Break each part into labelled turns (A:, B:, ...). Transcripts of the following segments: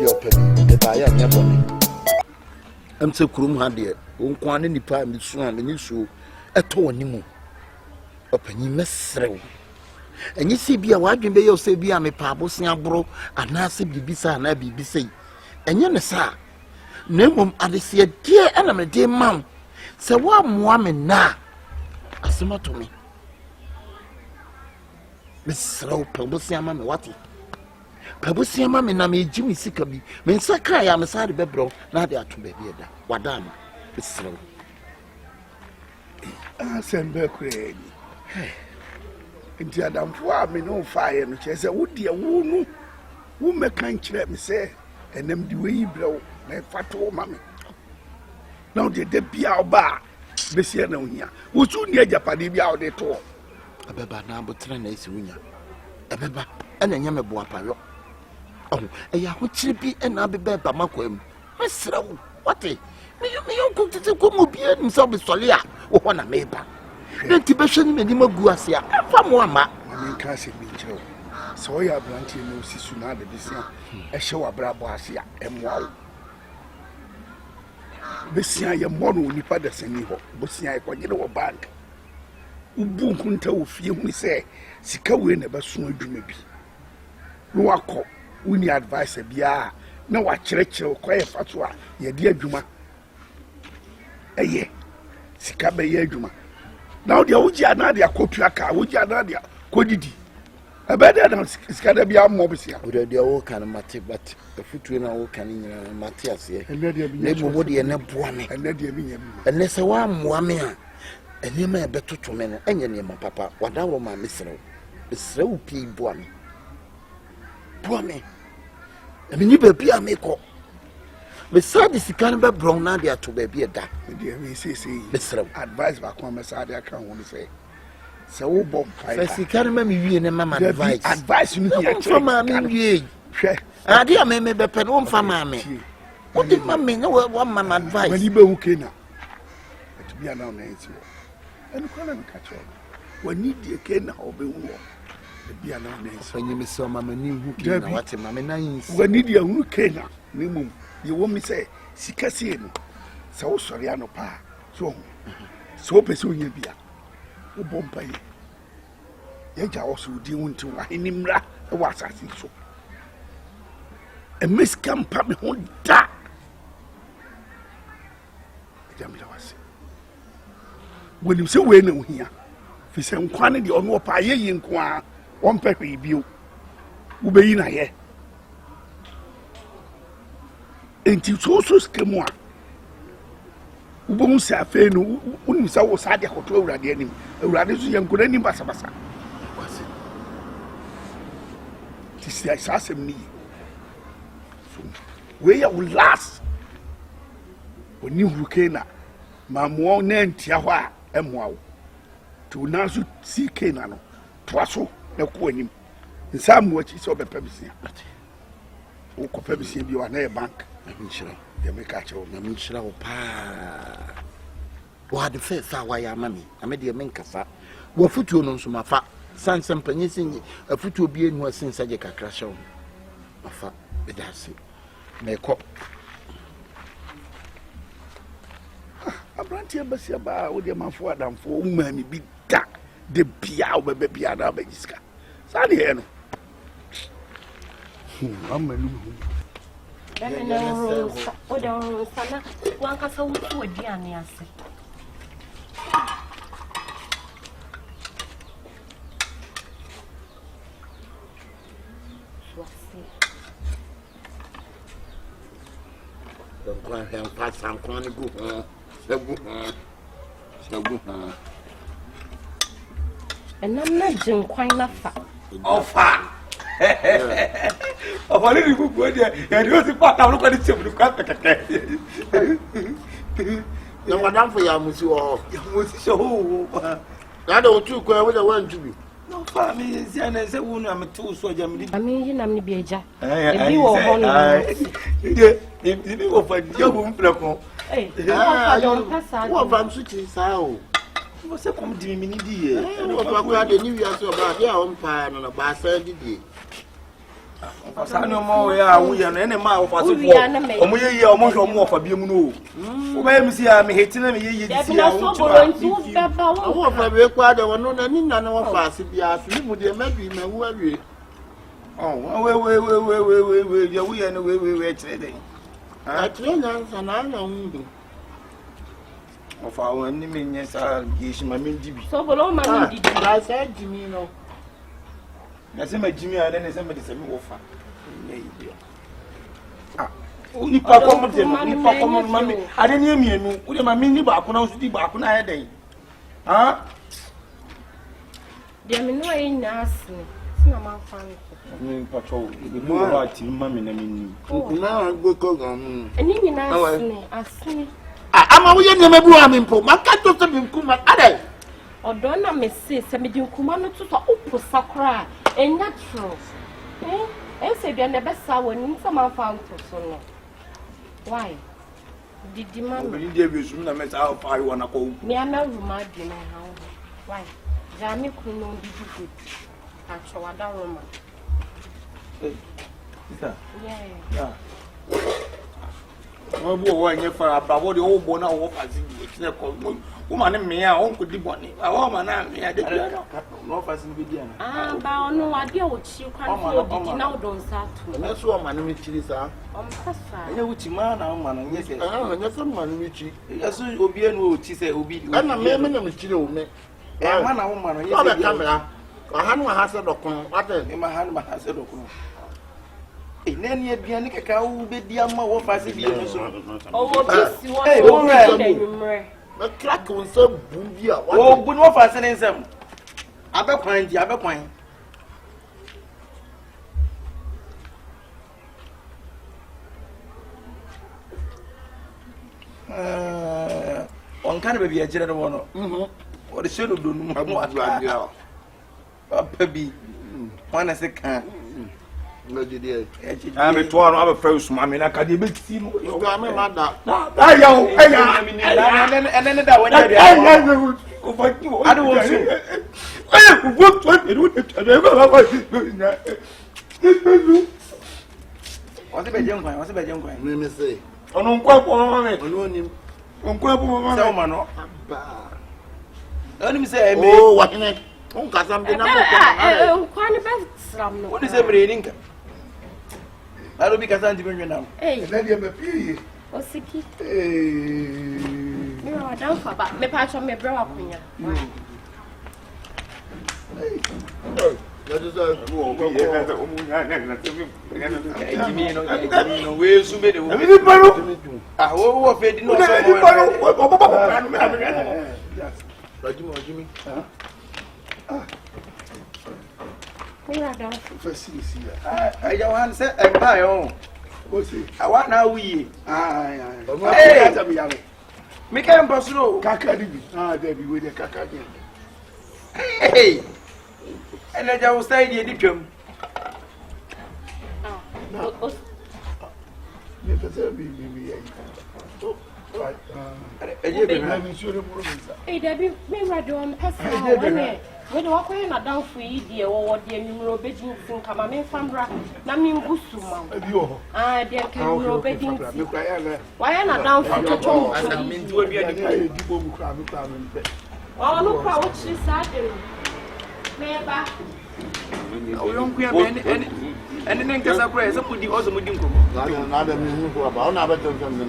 A: your penny, the buyer never. I'm so crum had there, won't want any pie, Miss Swan, and you so at all anymore. A penny mess through. And you see, be a wide bay or say, be a me pabo, snabro, and Nancy Bibisa and Abby Bissay. And you know, sir, no, I see a dear enemy, dear mum. So, one woman now, a summer to me. Miss Slow, Pabusia, Mammy, what? Pabusia, Mammy, and I made Jimmy Sickaby. Men Sakai, I'm a side of Bebro, now they are to be here. Wadam, Miss Slow.
B: I send back. Nti adamfo a me no fire no chese wo de wo no wo meka nkyere me se enam de we brew na fato ma me na wo de bia oba be se na ohia wo su ni ajapade bia wo de to
A: abeba na abotra na esi wunya abeba ena nya me bo apayo oh eya ho kire bi ena abeba ba makwam mesra wo wate me yo kuntete ko mo bia nim so be sole a wo ho na meba Nti behwe ni mani magu ase a fa mo ama
B: me ka se bi kire so ya branch no sisu na de bisia e hye wa brabo ase a emwa wo bisia ye mo no nipa da sani ho bisia e kwagire wo bank ubu nkunta wo fie hu se sika we na beso adwuma bi no wakọ uni advice bia na wa kyerɛkyerɛ ko ye fato a ye de adwuma eye sika be ye adwuma now the uji anadi akopia ka uji anadi kodidi abede na skada bia mo bisia
A: o de o kan mate but afutu na o kan nyina mate ase le mo de ne boa me
B: enade bi nya bi
A: ene se wa moa me a ene ma ebetoto me no enye ne ma papa wadawo ma mesrew pi boa me emi ni ba bia me ko me sadi sikane be brown na de ato ba bia da
B: de me say
A: mesrew
B: advice ba ko me sadi aka ho say se wo bom fight
A: fa sikane ma me wie ne mama
B: advice no
A: ya che ma me wie
B: hwe
A: ade a me be pe no mfa ma me wo de ma me na wo mama advice
B: mani be hu kena to bia na na enti enu kwa na ka che wani die kena obe hu bia na na enti
A: fanyi me so mama ni hu kena wate mama na yin
B: wani die hu kena ni mum ye wo mi say sikase no se wo sori ano pa so pese onye bia wo bompa ye ja wo so di wonti wa inimra e wa asasi so e miskam pa me ho da jamila wase woni se we na ohia fi se nkwa ne de ono pa ye yi nkwa won pehwe bio wo be yi na ye enti so skemu a ubon se afa no unim sa wo sa de akoto awurade anim awurade so yankora ni basa wase ti si asasem ni so we ya will last oni hurukena mamuo na ntia ho a emoa wo to na so si kena no toaso na ko anim nsa mo achi so be pabisia wo ko pabisia bi wa na bank Nutritional. You make a show, Nutritional. What the first hour, ya mammy. I made the Menkasa. What foot you know, so my fat. San Sampany sing a foot will be in what since I get a crash on. My fat, but that's it. Make up. A branch of Basia with your man for Adam for woman be that the Pia baby Ada Bajiska. Sally, I'm a new.
C: O don't sana one casa wutu odiane ase
A: Don't cry him pass some corny go so
C: and I'm not jin quite lafa
D: ofa o vale ni bubu dia ya dio si pata lo kwa ni chemu kwa keke
A: na madam for ya musi o
D: ya musi so
A: na da otu kwa we da wan tubi
D: no fa mi si ana se wonu am tu so jam di
C: ami yi nam ni bi eja e bi wo ho no
D: ni wo fa dia bu mpre ko
C: fa don pasa
A: wo fa msu chi sa o
D: você como de mim dia
A: no pa kwa de ni wi aso ba dia o mpa no na ba sa didi
D: Sani omo ya wo ya na ma wo fa so fo. Omo ye ye omo hwe omo fa biem no. Wo ba mi si a me heti na me ye ye si a wo
C: baba
A: wo fa be kwa de wono na ni na wo fa ase bia so ni mu de ma bi ma wu awie.
D: Oh, we ya wo ya no we kire den.
A: Ah, kire na sana na hu.
D: O fa wo ni me nye sa ye shi ma me ndi bi.
C: so bolo ma ni di
A: Ba sa jimi no.
D: Na se ma jimi a na se ma de se me wo fa. Ni pa ko mo de ni pa ko mo mami ade ni emienu wo de mami ni ba ko na so di ba ko na heden ha
C: de me no e nyasne sina ma fa
D: ni pa cho de mo ba ti mami na mi
A: Na go ko gam.
C: eni nyasne asne
A: Ama wo ye nyama bu ami mpo. Maka to se bi kuma ade.
C: odo na me se me di nkuma no to so opo sakra enya tro se bia na be sa woni nsa ma fa nto so no. Why? Did the man?
D: When you do some, na me sa fa you na ko.
C: Me am Roma di na how. Why? Jami kuno di good. Acho wada Roma.
D: Sister.
C: Yeah.
D: Mo bu o anye fa abrabo de o bo na o fa si di se ko wo ma ne me a o ko di boni. Awo ma na me a de bia no. No fa si bi di ana.
C: Ah, ba ono wade o chi kwan so di na o don sa to.
A: Na so o ma no mi chiri sa.
C: Pasa.
D: Anye wuti ma na o ma no nye se.
A: Na so ma no mi chi.
D: Yaso obi enu o chi se obi.
A: Na me na mi chiri o me.
D: Ma na o ma no nye
A: Ba
D: se.
A: kamera. Ahanu ha se dokun. Ate.
D: E ma hanu ma ha se dokun. Nani aduane kaka wo bedi ama wo fa se bi no so.
C: O wo bi si wo o de numre.
A: Na crack on so bumbi a.
D: O bu no fa se ne nsam. Abekwan di abekwan. On kan be bi agire no wono. O de shedo do nu ma aduane. Papa bi. Wana se kan.
A: Ngajide.
D: Me to no abe fa usuma me na ka de be ti no.
A: Yo ga me ma da.
D: Aya o aya. Ene da wanya de. Aya o fa ti o. Ade wo so. Aya ku vo to e do e ba ba na. Wase be je nkwan.
A: Me say.
D: Ono nkwa po mo me.
A: Ono nim.
D: Nkwa po mo. Se o ma no.
A: Ba.
D: Oni mi se me.
A: Oh, wa kine. On ka sam de na mo ko.
C: Kwan be sram no.
D: Oni se bre ni nka. Aro bi ka san di benwe na.
B: Na dia me pie.
C: Osiki.
B: Me
C: wa dan fa ba. Me pa cho me bre wa kunya.
A: Ya do so.
D: Ejimi no we su be de wo. Ami ni paro. Ah wo fe di no so mo.
A: Ojimi.
C: Mira dan.
B: Facility.
D: Aya wan se e ba yo.
B: O si.
D: Awa na wuye.
B: Ai.
D: Hey.
B: Ata mi yalo.
D: Mi ka mbosuro.
B: Kaka di bi. There be we the kaka di.
D: Hey. Ene ja wo stay di twam.
B: Ne pese bi ya. Oh, right.
D: Eje be
B: Na mi sure mo mi sa.
C: Dabi me radio on pesa wone. We do akwa na dan fu yi de wo de nwumro bedin sin kama me famra na me ngusu ma.
B: Abi o.
C: De ke nwumro bedin.
B: Me kwa ya na.
C: Wa ya na dan fu toto.
D: asa mi ndu obi adi.
B: Ai di bo mu kwa me pe.
C: Oh no kwa wo chi sa de. Me ba.
D: O yon ku ya be ene ne nkasa kura ese pudi ozo mudi nkomo.
A: Na da mi hu ko ba. Ona ba tem tem ne.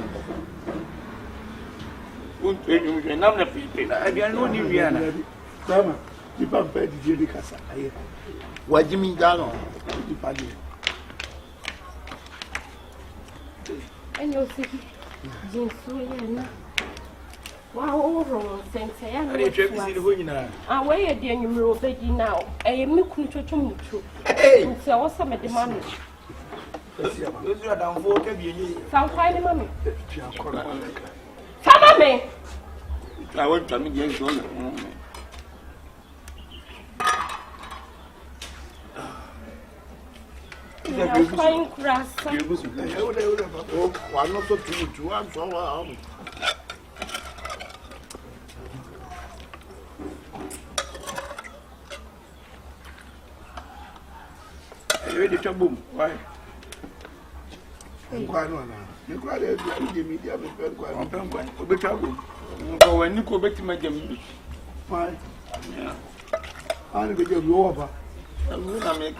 D: Un enyu je nam na pipe na abian no ni wi ana.
B: Tama. Di pa pe di di kasa. Ai.
A: Wajimi da no.
B: Di pa di.
C: Enyo siki. Jinsu ya na. Wa o ro sense ya na.
D: Ari twa bi si ho nyina.
C: We ye de nwumro bedin na. Me kunu chocho mutu.
D: Hey.
C: Nti wo se me de ma no.
D: Ozu adamfo ka bi enyi.
C: San kwai ni mami.
B: Ti akora.
C: Sama me.
D: Twa wo twa mi je nso na.
C: Ya kwai kurasa.
A: O wa no so tu am so wa am.
D: ready to boom. Why?
B: Quite one. You quite a media, but trouble.
D: When you go back to my game,
B: Fine. I'll be your over.
D: I'm going to make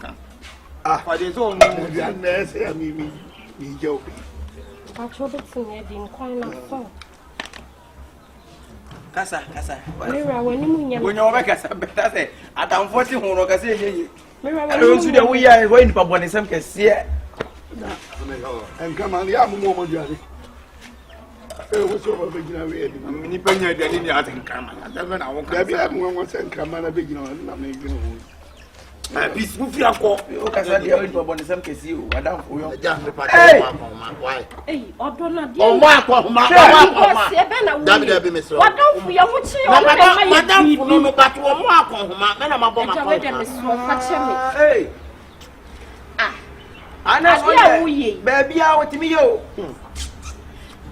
D: but it's all me joking.
C: I told it to me, I didn't quite know.
D: Casa.
C: Mira, when
D: you're back, I say, I don't force you, I say, I don't see the way I went for one some can see it.
B: And come on, the album woman, Johnny. What's over beginning?
D: Many penny I didn't come. I won't have
B: one and come on a beginning. I'm making
D: a peace with your call. You can say, one some can see you. I don't know.
C: Hey, or don't not.
A: Oh, Mark,
C: What don't we are watching your
A: Madame, no, but to a mark on my
D: Hey, I know, baby, out to me, yo.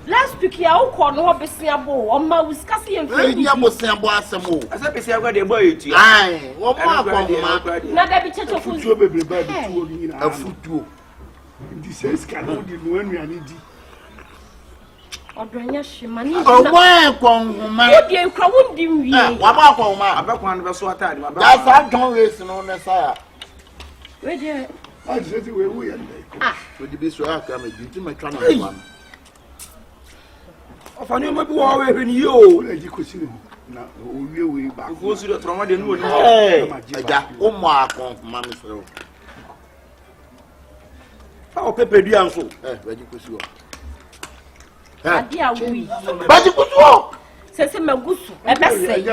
C: Last week, you called no Bessiabo, or my Wisconsin and
A: Sambo.
D: As I say, I got a boy to you.
A: Aye, what mark on my
C: not every church of food.
B: A foot too. This is cannot do when we are needy.
C: Or Dranya Shimani.
A: Oh, why, my
C: dear Crowding,
A: what mark on my
D: back one of us so tired.
A: that's I don't listen on the fire.
C: Where dear?
B: I said we are.
A: Would you be so accurate? You do my channel.
D: Of a new maybe when you
B: Now, we back.
D: go to the trauma, the new
A: Mark on Mammy.
D: How Pepe Dianso?
A: Where you could see.
C: Dear, we.
A: But you could walk.
C: Says him a goose, a message.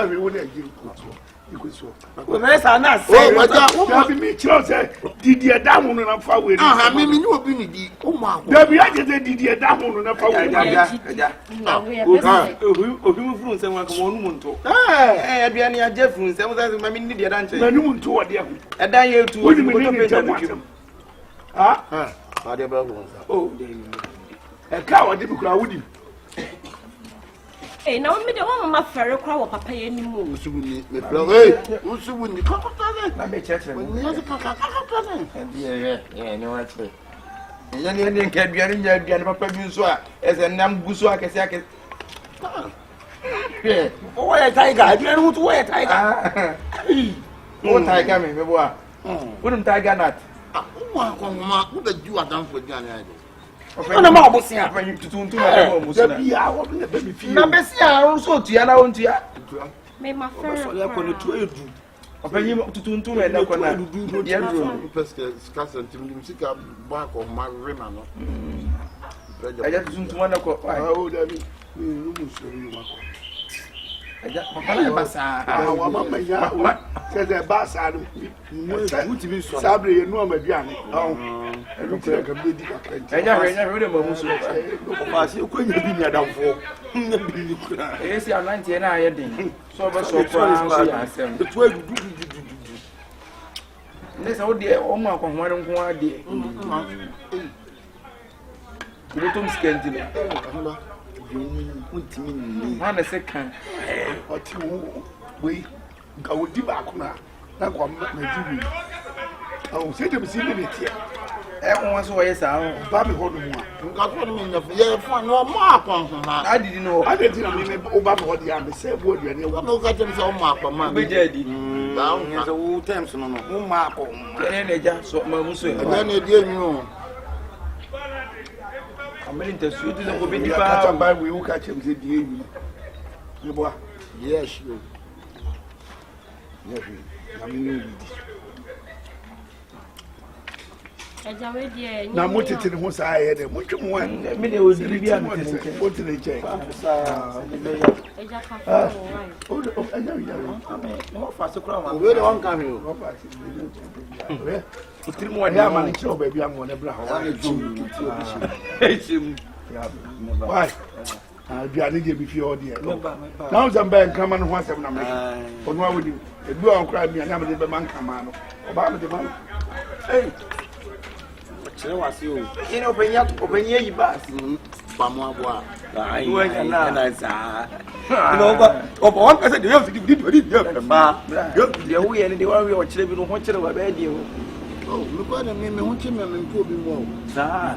B: You could so.
D: Well, are not
A: Oh, my God,
B: Me, Chelsea, did you down on a far away?
A: I mean, you will be the Omar.
B: There be did you down on a far away?
D: Who someone come on to? Eh, Adriana Jeffrey, some of them, I mean, the answer.
B: Manu to what dear.
D: And I hear to
B: What do you mean? Ah,
D: oh,
B: a cow, I didn't crowd you.
C: Hey, now me the one my ferry crowd papa anymore.
A: Who's wouldn't you come
D: I may check them. Yeah, no, actually. And then can be a papa Busua as a nam Busua can say. Oh, why a tiger? I don't know to wear a tiger. What tiger, me, wouldn't tiger not?
A: Who the you are done for Johnny?
D: I'm not bossing up when you to Number also to Yana on to ya.
C: May my ferry
D: Open him to Tuntum and I can do the end.
A: Scass and music back of my Remano.
D: I just to 1 o'clock.
B: Oh,
D: I just
B: said the bass out of Sabri and Norma Gianni. Oh, I look like a baby.
D: I never heard of Musu.
B: You couldn't be near down for.
D: Yes, you are 90 and I had so much so the 12. This old dear, oh, my, one dear. You don't scan one a second.
B: What you we go deep back now. That's what my I will say to me, see me here.
D: Everyone's always out.
B: Baby, hold on.
D: I didn't know.
B: I didn't mean about what the other said. What you
A: no catching some mark on my
D: daddy.
A: Down as a wool temps no mark on
D: so my musu.
A: And then it did you.
D: I'm willing to shoot the Bobby
B: by we will catch him.
A: Yes, you.
B: I mean,
C: now,
B: now, what it was I had a much more.
D: Maybe was the
B: What did they check?
D: No faster crown.
A: Where the one coming?
B: Three more damn, baby, I'm going to blow. Why? I'll be a nigga before dear. Now, some band come and once I'm not. But why would you? If you don't cry me, I never did the man come on. About the man. Hey.
D: Was you open your bus.
A: Pamwa.
D: I went and I of one person, you have to give it. The way and the one we watch it, what you
A: Oh, look at me, won't you remember me more?
D: Nah.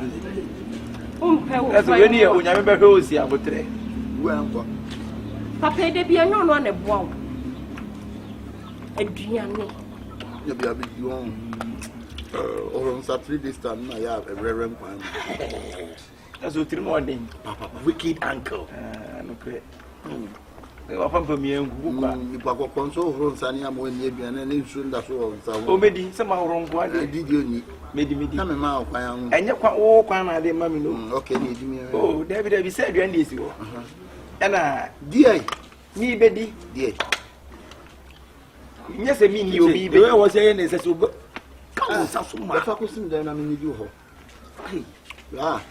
D: That's when you never go see about today.
A: Well,
C: Papa, they be a no one a wow. A Gianni.
A: You'll be a bit young. Or on Saturday this time, I have a reverend one.
D: That's what morning.
A: Papa, wicked uncle.
D: Okay. They often for me and
A: you go console from Sunny Amo and Yabian and soon that's all.
D: Oh, maybe somehow wrong one.
A: Did you need?
D: Maybe
A: I'm a mouth.
D: And you can't walk on my mammy.
A: Okay, need me.
D: Oh, David, said you and this. And
A: Dear,
D: me, Betty,
A: dear.
D: Yes, I mean, you be the was saying is a super.
A: Come, focusing down on you. Ah,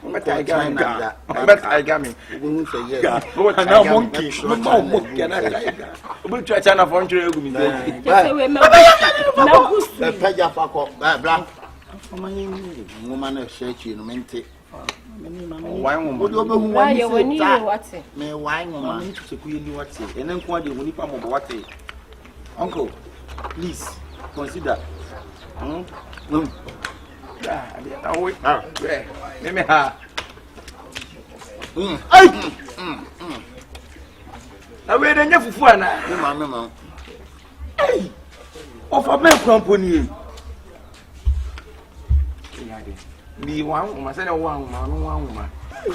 D: but I got me.
A: We say yes.
D: What an monkey. No monkey. We'll try to find you.
A: The Paja Faco, black. Woman of church in Mente. Wine woman.
C: Why you when you what's it?
A: May wine woman to queen what's it, and then quite the uniform of what it. Uncle, please consider.
D: Let me have. I wait enough for fun.
A: Mamma.
D: Hey, of a man company. Be one woman, send a one woman.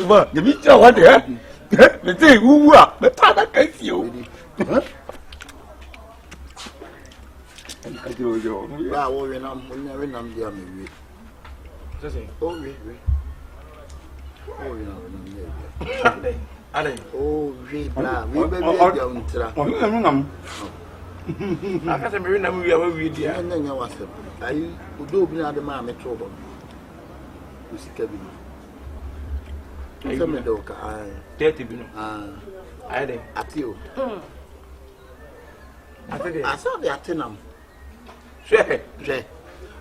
B: But the meet what happened. The thing who are the father can you. I do you.
A: Yeah, we're not dear me. Oh, we. Oh, we down track.
D: I can't remember we are with you.
A: And then you was I do be at the mammy trouble. You see, Kevin. Tell me, Doka. I
D: 30 minutes. I did.
A: At you.
D: I
A: saw the Atenam.
D: Sure.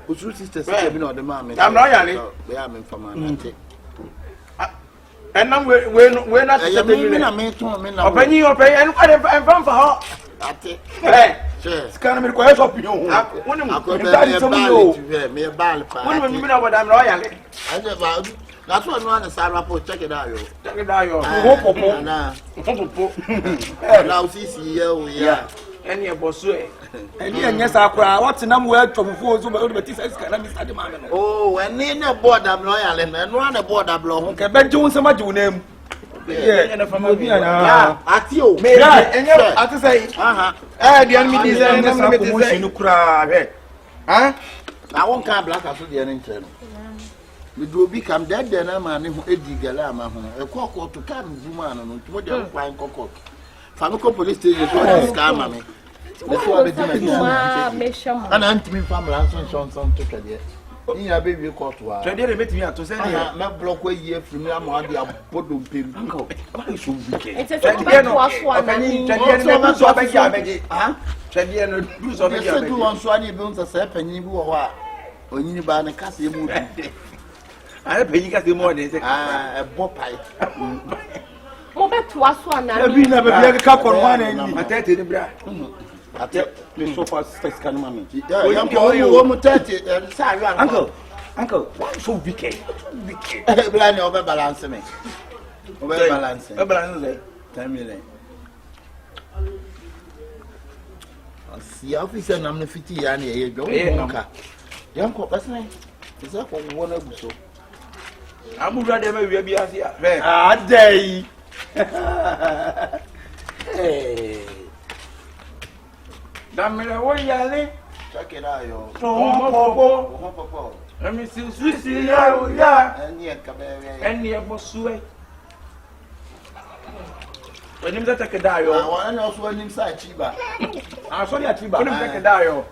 A: Who's your sister said, the mammy?
D: I'm not Yanni.
A: They are in for my
D: and now we're not a minute. Open you pay and from for her. It's kind of request of you.
A: Me a ball.
D: When what I'm royal.
A: That's what one is our report. Check it out.
D: Check it out.
A: Now, see, yeah.
D: Any of us way.
B: And yes, I cry. What's the number word from before? But this is kind of Mr. Demand.
A: Oh, and in a board I'm loyal and one a board I'm blown.
B: Okay, Ben Jones, so much your name.
A: Yeah, at you.
D: I to say, the enemy is
B: a cry.
A: Huh? I won't come black as the internal. We do become dead, then I'm an Eddie Galama, a cock to come, woman, and what you're flying cock. Fanuco police station is scam me. And Anthony family and son took it. In your baby caught to her.
D: So they met me to say,
A: not block away here from me. I'm on the bottom pin. Uncle, why should we?
C: It's a little one.
D: I pay you the morning.
A: A bopie.
C: Over to us one.
B: We never be a cup on one and
D: I tell you the bra.
A: I tell you so far, space can mammy.
B: Uncle, why so wicked?
A: Blind over balance me. Over balance. Tell me then. See, officer, I'm the 50 years. You go, young cop, that's nice. Is that one of so?
D: I would rather be a
B: day.
A: Hey.
D: Damn it, what yelling?
A: Check it out, yo.
D: Oh, let me see, yeah, and near Bossuet. When him take a dial,
A: I want to know when inside Chiba.
D: I saw that Chiba take a dial.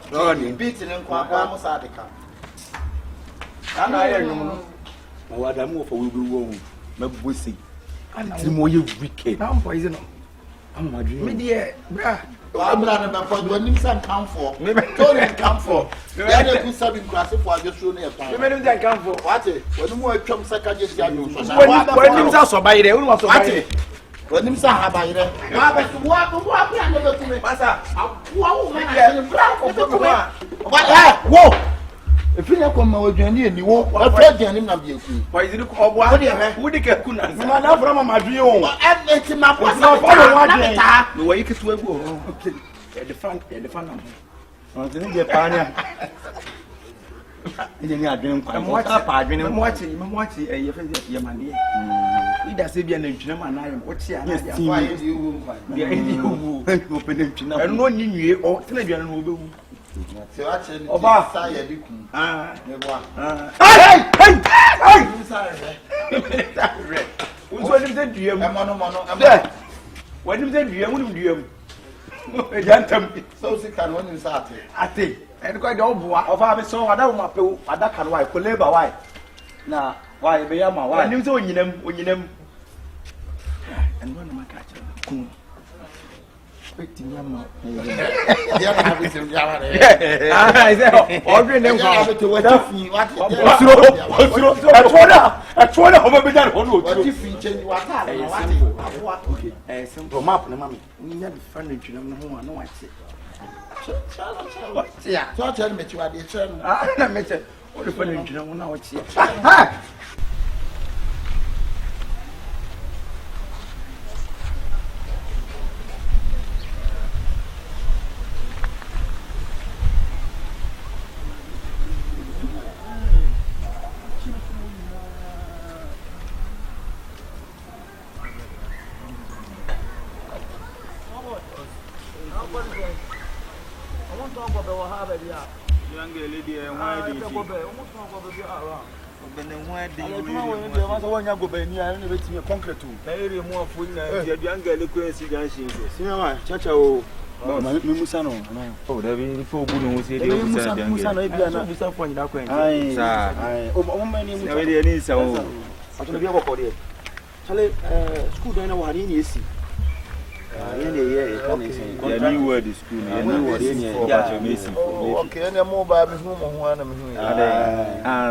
A: Sonny, beating and Quapamus Attica. And I know what I'm for. We will won't. Maybe we see.
D: Timo you wicked.
B: I'm poison.
D: I'm my dream.
B: Me dear, bra.
A: I'm not a for when you come for. Maybe come for. Yeah, they could sub in class for just show near time.
B: Maybe they come for.
A: What? When more come second just
B: when you also buy there, who was what?
A: When you say how by there. What I never to me. Pasa. Whoa. If you come with Jenny and you walk, I'll tell Jenny not be a queen.
B: Why is it called what? Would you get Kuna? I'm not from my dream.
A: I'm making my
B: was not for one. The way you could swear. The fun. I didn't get Pania. I'm watching a Yamani. He does be an engineer, and I am watching. Why is you? Open him. And one you or Telegram will be. Oba say you who's what did you what did you so sick and when you start I think and quite old of our so I don't want to that can why could labor why now why be my why you so when you them and one of my catcher waiting yama yeah have it in yama I say ordering them to what I told her be done what if you change what okay simple map na mami we need the furniture no ho no what yeah so tell me you are the chairman na me say all the furniture no na what ha new word is school. New word is okay, and more by one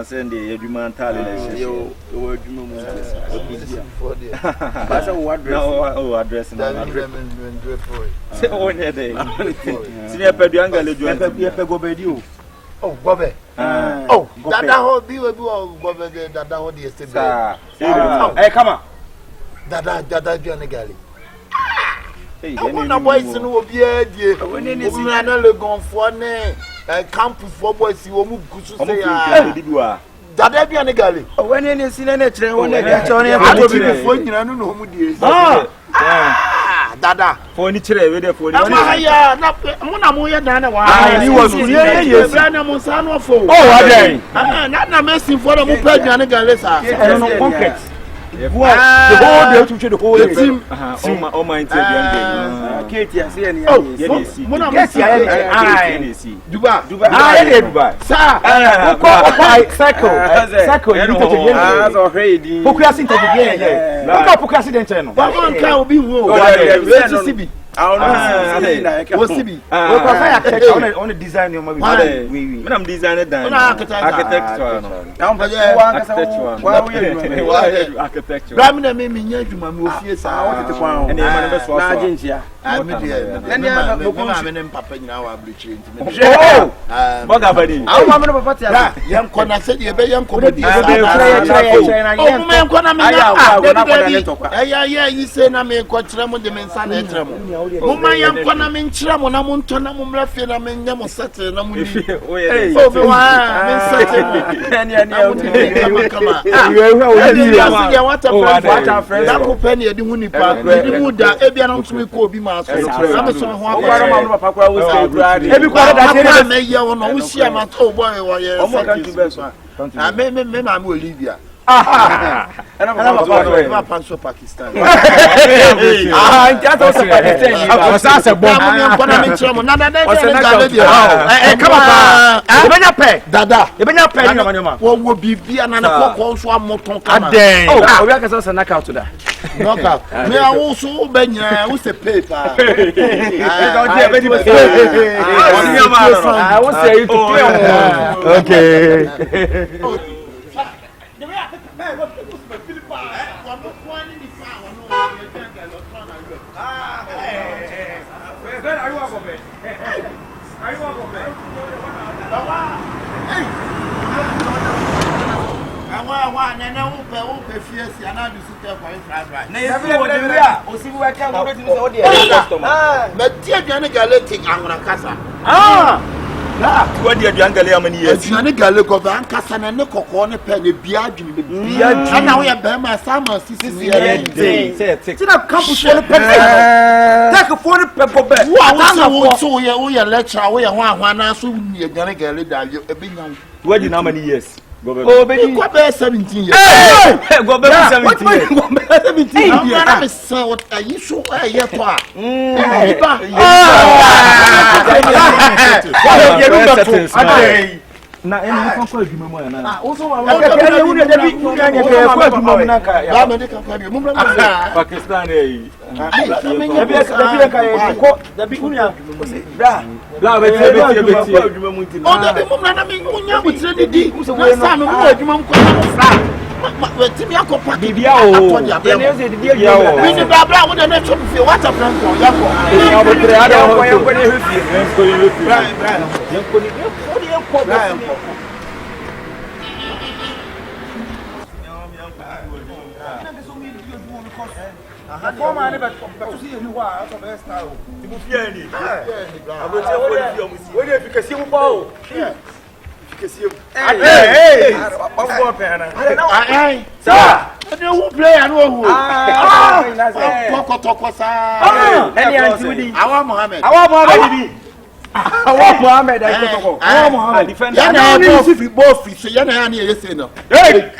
B: send the everyman talent. You word address. Say, oh, yeah, they see a peduanga. Oh, Bobby. Oh, that whole deal will go over there. That whole yesterday. Hey, come on. That Johnny Galley. Boys in Obiadi, when any Sinana gone for a camp for boys, you will move to say, that I be an egally. When any Sinana, when I don't know who is. Dada, for any trade for Monamoya Dana. He was yes, Musano for. Oh, not messing for the Mupad Galesa. I don't know, concrete. The whole day to the whole team. Oh, my Katie, I see any. Oh, Mona, Dubai, Sacco, on the design of my I'm designing architecture. Ramina made me near to my movie. I wanted to find an agency. I'm Papa now. I'm reaching. I want to young corner said you be young comedy. Yeah, you say, I may quite tremble the mensan. Mama yam kwana menchira mo na mo ntona mo mrafie na mennya mo sete na mo ni so be wa men sete kama ya wata friend da ko pen ye di hu nipa di mu da ebia na ntumi ko obi ma so na me so ho akwara ma papa kwa wo say brade ebi kwa da na ye wo no wo sia ma to boy wo ye me ma me Olivia
D: Ana
A: papa so Pakistan.
D: Just also Pakistan.
A: Asa bomb. Na me chemo na come on.
D: Ebenya pay.
A: Dada.
D: Ebenya pay ni manyoma.
A: Wo bibia na kokko so amoton kama.
D: Aden. Oh, we aka say knock out to that.
A: Knock out. Me awusu benya wo se paper.
D: Don't dey be the I want say it to okay.
A: What did you uncle how many years? You need to go back and the cocoa pen, the biagin. And now we have Bama Summer, sister. Take a phone pepper bed. What so we are lecture, we are one, soon you're gonna get it. What did how many years? Go baby, go back 17 years. Go back 17 years. I'm so what are you so yet? Na ene ko kwa adwuma mu na also wa ka wu de bi ku nya ke kwa adwuma mu na ka ya me de ka kwa mu Pakistan eh da ka e ko da bi ku nya bra be tie adwuma mu nti o da bi mu na me nya mu tire di na sa me mu adwuma mu kwa na fra wetin ya ko pa bibia o ene ze di bia o bi ni bra wo de na chop fi water plan ko ya ko ya bo tire ada ho ko ne hufie ko ni hufie bra ya ko ni ko bra Former and but see you are of a style. You move here. I will tell you what if you can see you bow. Because you hey, sir, I don't play. I know who. Our Mohammed. Our Mohammed. Our Mohammed. Defender. Yana both. So yana ni yes no. Hey.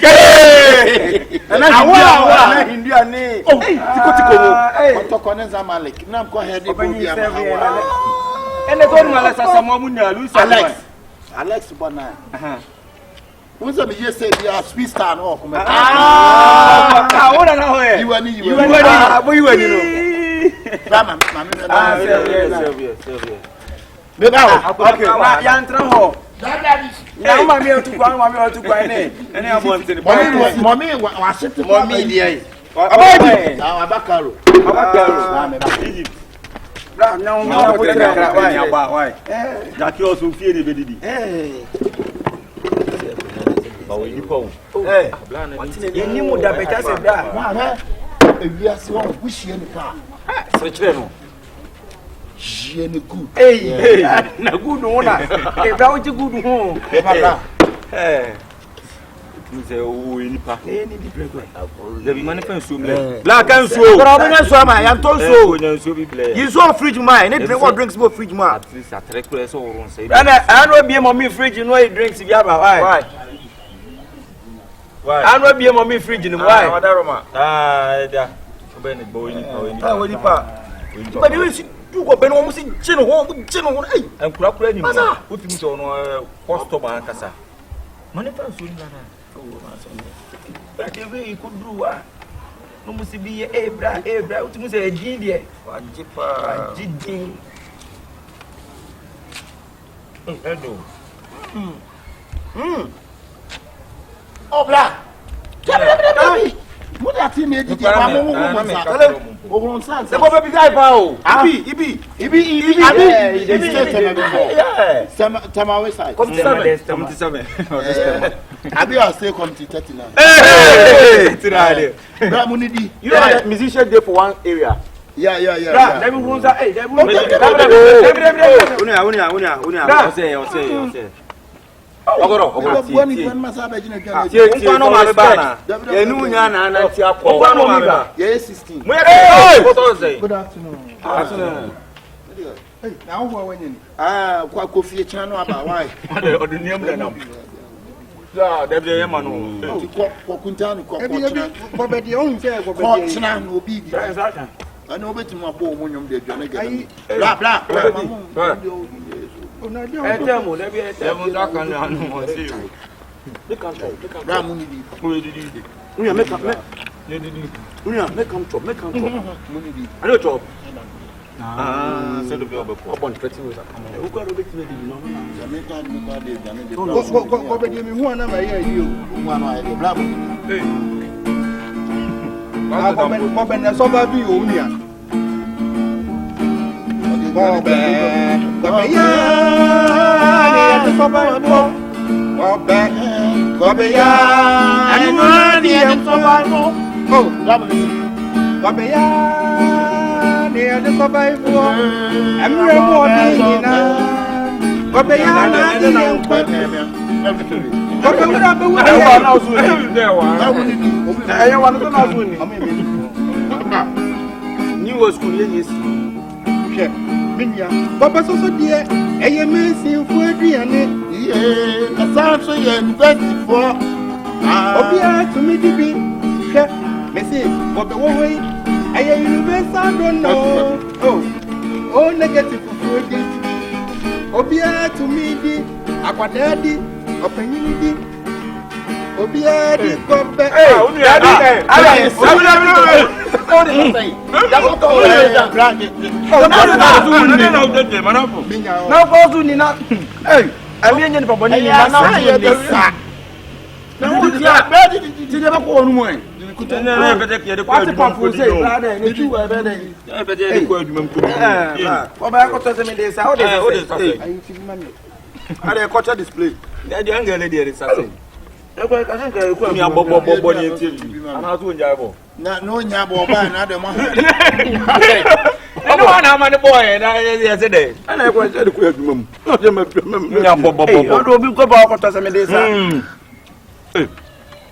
A: Awa India ni. Oh, tiko. Otokoneza Malik. Na mko head bo bia. Ene to nwa lesa samomu na Luis Alex Bona. Who's a yes say you are speed star no come. What na ho e? You are you know. Mama. Okay. Ya ntra ho. Ya mama mi otu kwa ne. Ene abonte. Mommy wa shit mommy dey. Abadi. Abakaro. Egypt. Bra na o put kra why? Jackie also fie dey bedidi. Bawo yi ko. Eni mu da beta se bra. Ewiase won buhie ni ka. Se kire no. Jene good. Hey, na good one. E bra o good ho. E baba. You say oh nipa. Ni di break. The man can so me. Black can so. Bro me so ma, I am told so. You so be play. You so fridge man, any drink what drinks more fridge man. At least at request so run say. And I no be mommy fridge no he drinks bi aba. Why? I no be mommy fridge no why? Da. Obey ni boy nipa. Ah, we nipa. But you you go ben almost in chino hey and kura ni mo what you so no customer ankasa money fan so na but the way you could do no must be bra what you say gin there wajipa gin hello oh bra mo da ti me didi wa mo Ogun san. Se ko be guy pa o. Ibi. Tama we side. 77. Abi I say come to 39. Hey! Tirade. Bra mo ni di. You are musician there for one area. Yeah. Bra, let me run say, hey, let me. Unia. Say. Ogoro. Nkwano ma bana. Enu nya na ti akọ. Nkwano ma ba. Ye 16. Good afternoon. Hey, now who are when? Kwa Kofi Chano aba why? Oduniam na.
D: Yeah, there be a man.
A: Kokuntano ko.
B: Ko be on say ko be.
A: Ko china no bi di.
D: Exactly.
A: Ana obetim abo omonyom de adwane ga. Bla.
B: Ona de.
D: E tell mo, there be a tell mo that can anu mo see you. They can talk.
A: Bra mu ni di.
D: Who did you?
B: Unya make am.
D: Unya make am chop.
A: Mu ni di.
D: I know chop. Send the bill before. Upon 30 years. Who got to be ready? No.
A: Jamaica mu ka de adwane de.
B: Ko be di mi hu ana ma ye yi o.
A: Mu ana ye bla mu ni.
B: Ko be na so ba bi o unya. Ko be ya ni so ba bo. Ko be ya ni so ba bo. Oh, bla mu ni. Ko be ya the survival. I'm rewarding now. But they are not the young person. But we are the one who is there. I want to know when you was Korean. Minya, Papa so dear, a amazing for Adrian. Yeah, a sound so university for Obia to me to be. Messi, what the way. I don't know. Oh, negative food. Obia to me, Aquadaddy, Opinity. Obia, come back.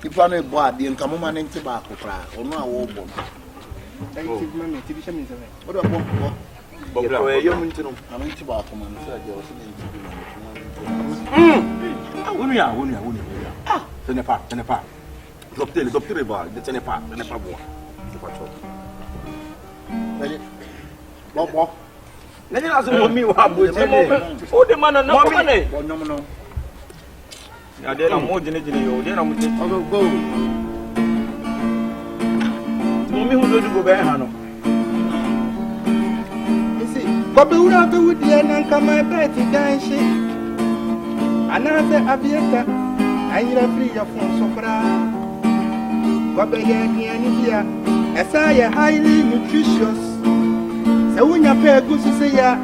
B: If I know bad, the income man in tobacco cry, or no, I won't. What about you're in tobacco man?
D: I didn't more than you. Then I'm going to go. Mommy, who's going to go back?
B: You see, but we will go with the end and come my bed to dance. Another aviator, I need a free of one so far. But they get me any here, as I am highly nutritious. So when you pay a good to say, yeah,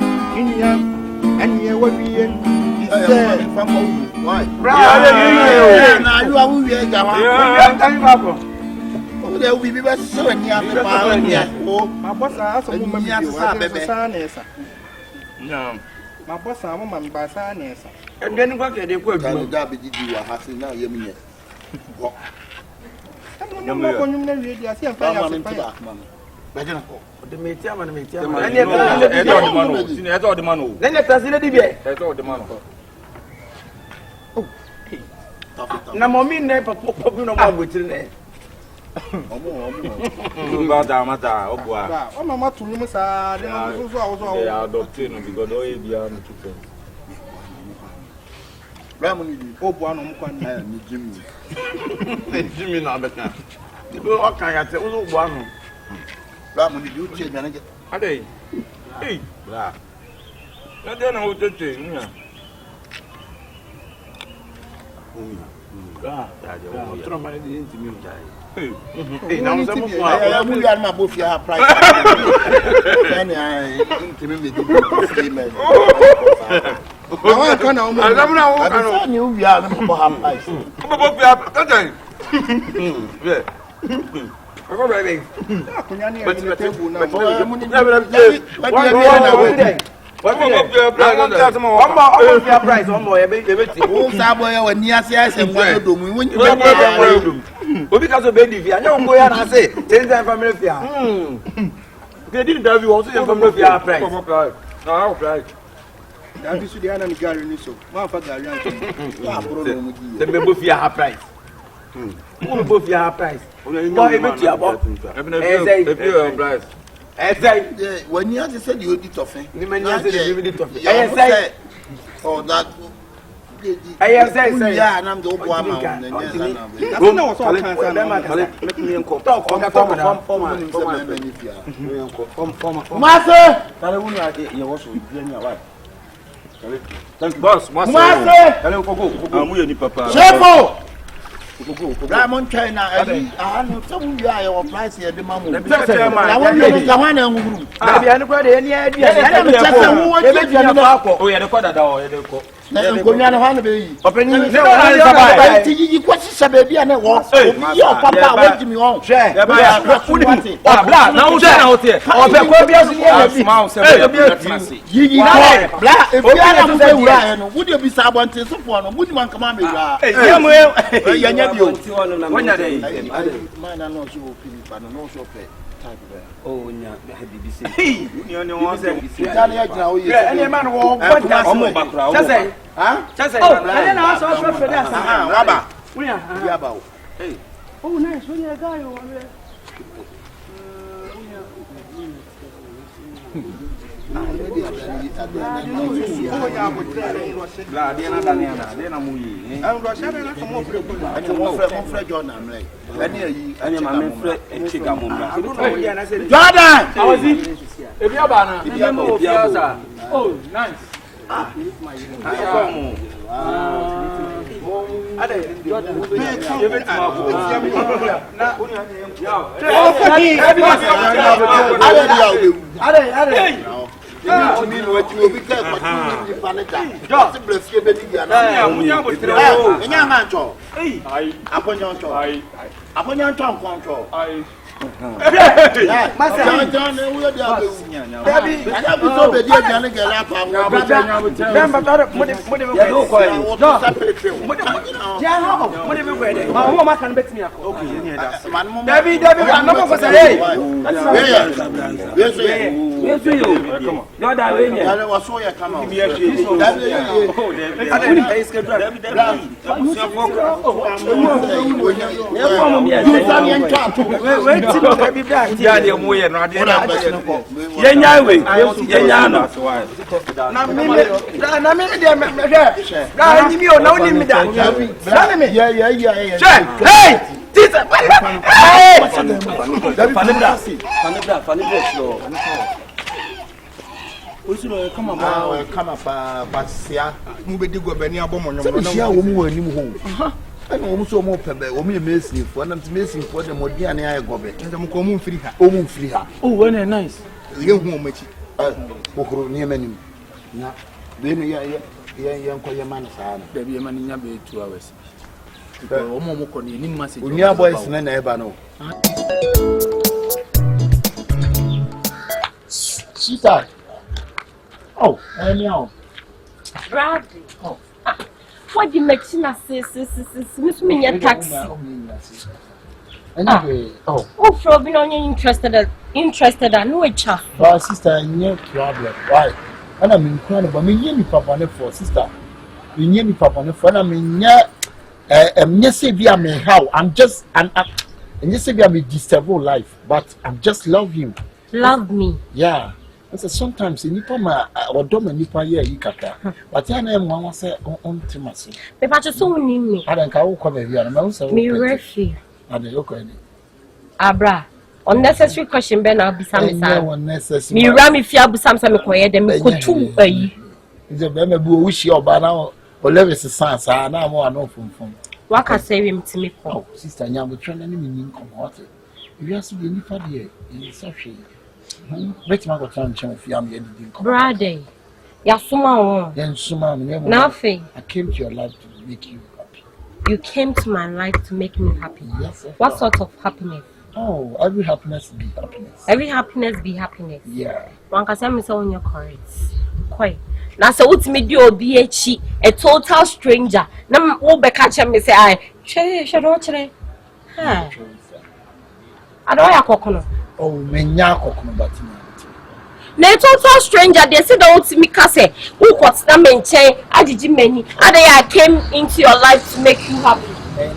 B: and you will be in.
A: Why?
B: Now you are who we are.
A: Oh, there will be so many other power.
B: My boss has a woman, my boss, a woman by Sanes.
D: And then what they could
A: did you are passing now, Yemina?
B: I'm not going to read your thing.
D: the metia and metia. And all the man. Then let us let it be. That's all the man. Na mommy never pop no more with it. Mata, oh boy.
B: Oh, Mamma to him, sir. They
D: are doctrine because all the chicken.
A: Ramon, oh, one Jimmy.
D: Jimmy, not better. You go, what can I tell you? One.
A: Ramon, you change manager.
D: Are they? Hey, I don't know what to do. Hey, now some of my both your price. And I intimate the I knew we are the price. What price? One more, when you say, I said, well, do we because of baby, I don't go and say, 10 times family. They didn't have you also from the price. No, price.
B: That is the enemy Gary so. My father
D: The member of your price. Who both your price? Boy, if you are price.
A: When you have said you did toffee,
D: You may not say you did toffee.
A: Oh, that.
D: I have said,
A: yeah, and I'm the old one. Ramon China, I know some you are your price here, the mamma. I want to know one and anybody, any idea. Oh, yeah, the father, opening you question baby and walk. Your papa went me on. Share. Now, out here. If you are would you be someone to support? Would you want to come on? Oh, yeah, BBC. Any man will want that. Just say, I also for that. We are about. Oh, nice. When you're a guy over there. Oh, nice. Come on, come up, but see, move it to go Benny Abomon. I'm almost more pebble, or me missing for them to missing for the Modiana I go back. And I'm coming free her. Oh, very nice. Young woman, near many. Then, young man, baby, a man in your 2 hours. Near boys, and I ever know. She died. Oh, anyhow.
C: Bradley. Oh. What the machine says, Miss Minia taxi.
A: Anyway, oh,
C: Frobin, on you interested, I know a chap.
A: Well, sister, no problem. Why? And I'm incredible. I mean, you papa for sister. You near me papa on phone. I mean, yes, how I'm just, and yes, I may disturb life, but I just love him.
C: Love me.
A: Yeah. So sometimes in Nipama or Doma Nipa ye Yikaka, but I am one say on Timasi.
C: But I just don't need me.
A: I don't come here and also
C: me refi.
A: And the look any.
C: Abra, unnecessary question, Ben, I'll be some
A: unnecessary.
C: Me ram if you have some quiet, then we could 2 a year.
A: Is a baby who wish your banner or Levis sans, I know more no from. What
C: can say him to me?
A: Oh, sister, you have a trend any meaning come water. You have to be Nipa dear in such a Let me go to family.
C: Brother, Yasuma,
A: then Suma,
C: nothing.
A: I came to your life to make you happy.
C: You came to my life to make me happy.
A: Yes.
C: What sort of happiness?
A: Oh, every happiness be happiness.
C: Every happiness be happiness.
A: Yeah.
C: One can say me so on your correct. Quite. Now, so what's me do BH a total stranger. Now, all be catch me say, I should watch it. I don't have coconut.
A: Oh, Menyako, but
C: Na total stranger they say don't me kase. Who got na menchen ajiji many. And I came into your life to make you happy.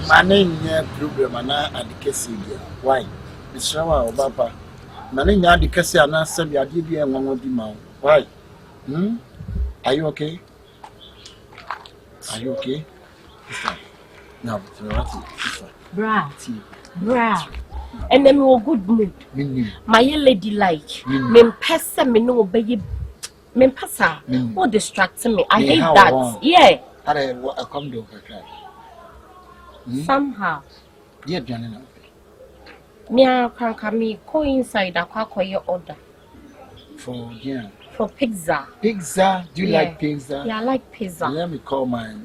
A: My name problem and I why? It's Shama or Papa. My name is the Cassie and I said, I did you one of the mouth. Why? Are you okay? Are you okay? Now,
C: Bra. And then we good mood. My lady like me pesa me no obey me pesa. What distracts me? I hate that. Yeah.
A: I come to
C: Somehow.
A: Dear Johnny.
C: Me can come go inside a quack order. For pizza.
A: Pizza? Do you like pizza?
C: Yeah, I like pizza.
A: Let me call my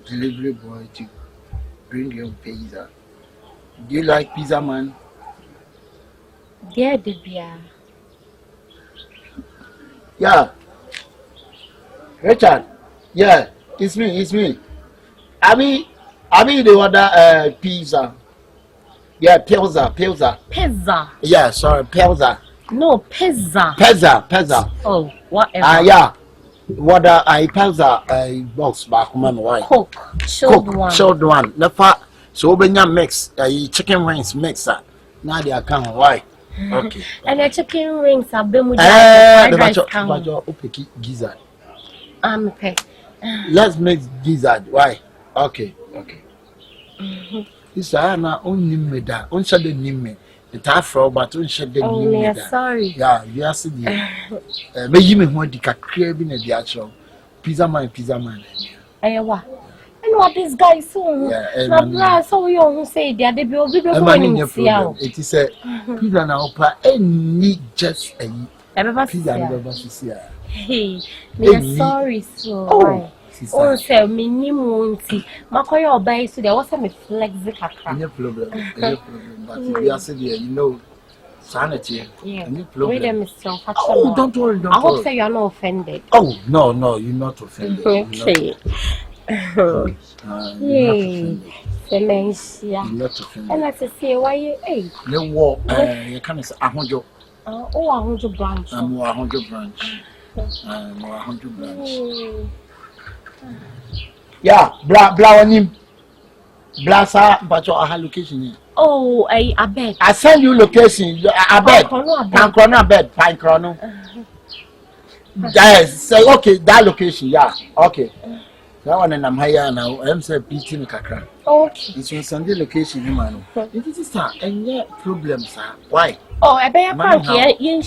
A: delivery boy to bring you pizza. Do you like pizza, man?
C: Yeah, Debia.
A: Yeah. Richard. Yeah, it's me. I mean the order pizza. Yeah, pizza.
C: Pizza.
A: Yeah, sorry, pizza.
C: No, pizza.
A: Pizza.
C: Oh, whatever.
A: Yeah. What I pizza box back man why?
C: Coke. Chilled one.
A: Never. So when you mix chicken wings mix now they account why? Okay.
C: And the chicken wings are been with
A: the gizzard.
C: Okay.
A: Let's make gizzard. Why? Okay. This na only me da. On shade me. The afro but on shade me.
C: Oh, sorry.
A: Yeah, you are see the. Me you me want the kakre bi na the actual pizza man.
C: Ayewa. And what this guy so?
A: Yeah,
C: bra so you who say they be obi be go.
A: It is a pizza na opa any just a pizza never see.
C: Hey, me sorry so. Oh. Oh, say me ni munti. Makoya obai so there was me flex the kakra.
A: No problem. But we are saying you know sanity.
C: Yeah.
A: No problem.
C: Wait a minute,
A: oh, don't worry.
C: I hope say you are not offended.
A: Oh, no, you're not offended.
C: Okay. Yay. You're
A: not offended.
C: And I say why you
A: no war you can say 100.
C: Oh, 100 branch.
A: I'm 100 branch. I'm 100 branch. Yeah, blah on him. Blassa, but your location.
C: Oh, I beg.
A: I send you location. I beg. Pine chrono. Yes, say okay, that location, yeah. Okay. That one and I'm higher now. I'm saying beating kakra.
C: Okay.
A: It's on Sunday location, man. It is sir, and yeah, problems, sir. Why?
C: Oh, I beg you.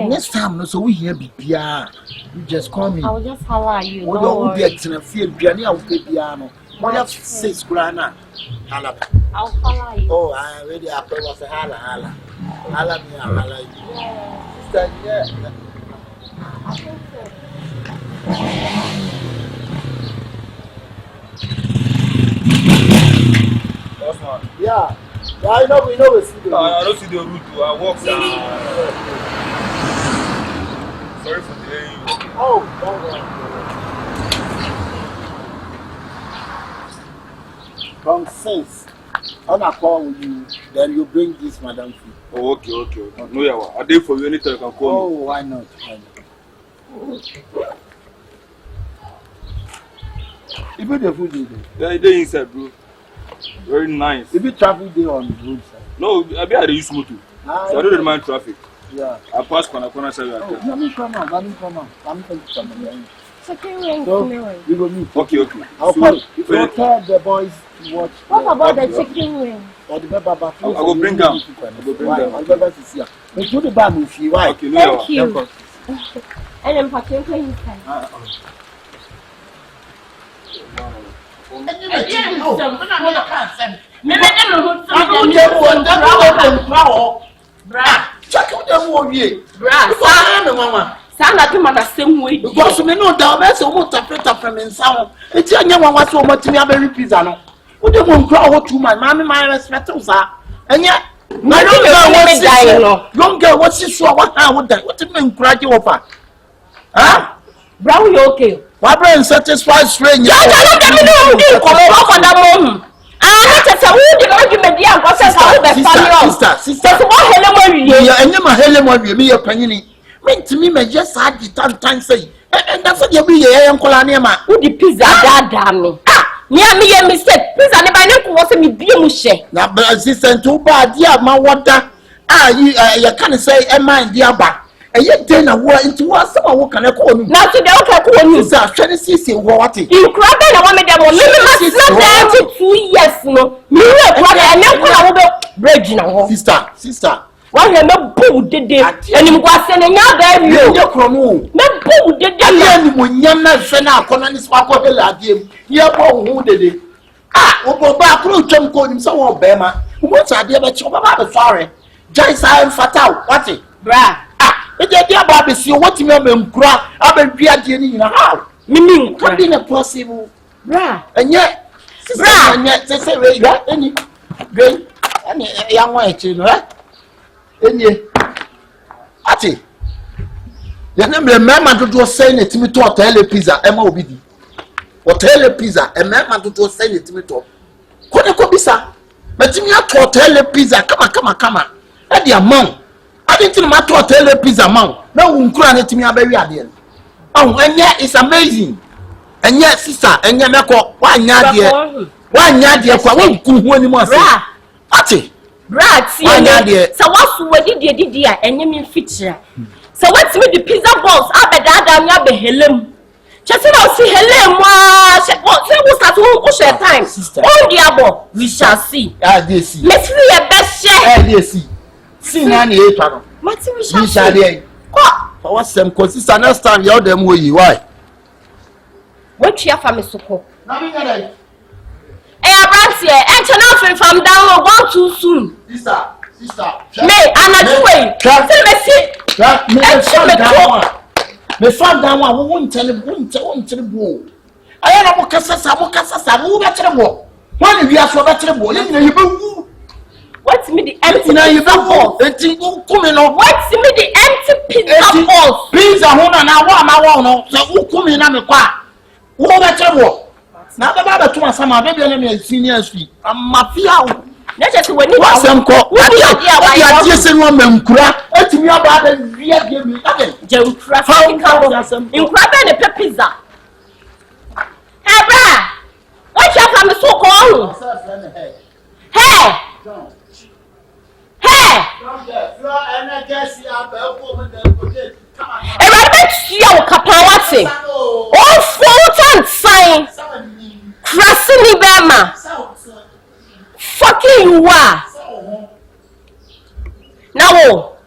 A: Next time, no, so we hear BPR. You just call me.
C: I will just how are you?
A: What do you get in a field? Biani, I will pay piano. What else says Grana?
C: I'll follow you.
A: Oh, I already approve of a hala. Hala me, hala you. Sister, yeah. Yeah, I know we see the route.
D: I don't see the route. I walk. Sorry for delaying you.
A: Oh, don't worry. From since when I call you, then you bring this madam food.
D: Oh, okay. No, yeah, I did for you anytime you can call me.
A: Oh, why not? If you the food you do?
D: Yeah, they inside, bro. Very nice.
A: If you travel there on the road side?
D: No, I be at the use motor. So I don't mind traffic.
A: Yeah.
D: I pass corner side.
A: Let me come on.
C: Chicken wings.
A: So, we will meet.
D: Okay.
A: I'll call you. You tell the boys to watch.
C: What about the chicken wings?
A: Or the baba.
D: I will bring them.
A: I'll go back to see her. But do the bag with you. Why?
D: Okay,
C: thank you. And then packing for you. Sana to the same way.
A: Because we know that that's a water from in sound. It's a young one was so much to me a very pizza. What do you want to grow to my mammy, my respect, and yet, my young girl, what's this? What I would that? What do you mean, cry you over? Huh?
C: Brown, you okay?
A: My brain satisfied strange.
C: Come on for that moment. I want to tell you the argument. Yeah, what's that? Sister,
A: what hell am I? Me a penny. went to me, my just had the time say, and that's what you be a young coloniema.
C: Who the pizza damn me? Ah, me a mistake. Pizza never was me be a mushe.
A: Now, assistant too bad, dear, my water. Ah, you can't say, am I dear back? And yet, then I went into us. Someone can call me.
C: Now, to the okay, you
A: are trying to see what it.
C: you grab it. I want me to 2 years. No, you and then bridge now.
A: Sister.
C: One of them boo did it, and you was sending out there. You no boo did it.
A: When you're not sending out Conan Sparkle again, you're who did it. Ah, oh, back, Jim called him so Bema. What's I dear, but you're sorry. Just I am fatal. What's it?
C: Bra.
A: But the dear Bobby, see what you mean, crack. I've been being in a house. Meaning, could be possible. Bra. And yet, bra, and yet, they say, any great and young white, right? And ye, Ati. The number of men to do saying it to me to hotel pizza, MOBD. Hotel pizza, a man to do saying it to me to. Could be, sir. But you have to hotel pizza, come on. At the amount. I didn't think my hotel pizza amount. No one cried to me a very idea. Oh, and yet it's amazing. And yet, sister, and yet, one yard, for one cool one more. Ati.
C: Right, so what's what did you and you mean feature? So what's with the pizza balls? I bet that I'm Helen. Just about see Helen. What's that whole share time? Oh, diabo, we shall see.
A: Ah, they see.
C: Let's see a best share.
A: They see. See, Nanny, we shall see. For what's some consist understand your them way? Why?
C: What you have from Miss Soko?
A: Nothing.
C: And nothing from down one too soon.
A: Sister.
C: May I not wait?
A: Me found down one won't tell the bull. I am a Mocassa, who better more. One of you are so better more.
C: What's me the empty pizza balls? What's me the empty pizza balls?
A: Pizza home and I want so who come in on the car? Who better more? Now the Baba to my summer, maybe enemy senior street. I'm mafia.
C: Not just when you
A: was some call. What are you saying? Woman, crack. It's me about the real game.
C: Joe Craft in grabbing a pizza. Hey, Bra, what you have from the so called? Hey! And I bet you Capawati. Oh, 4 sign. Crossing Bama. Fucking you are. Now,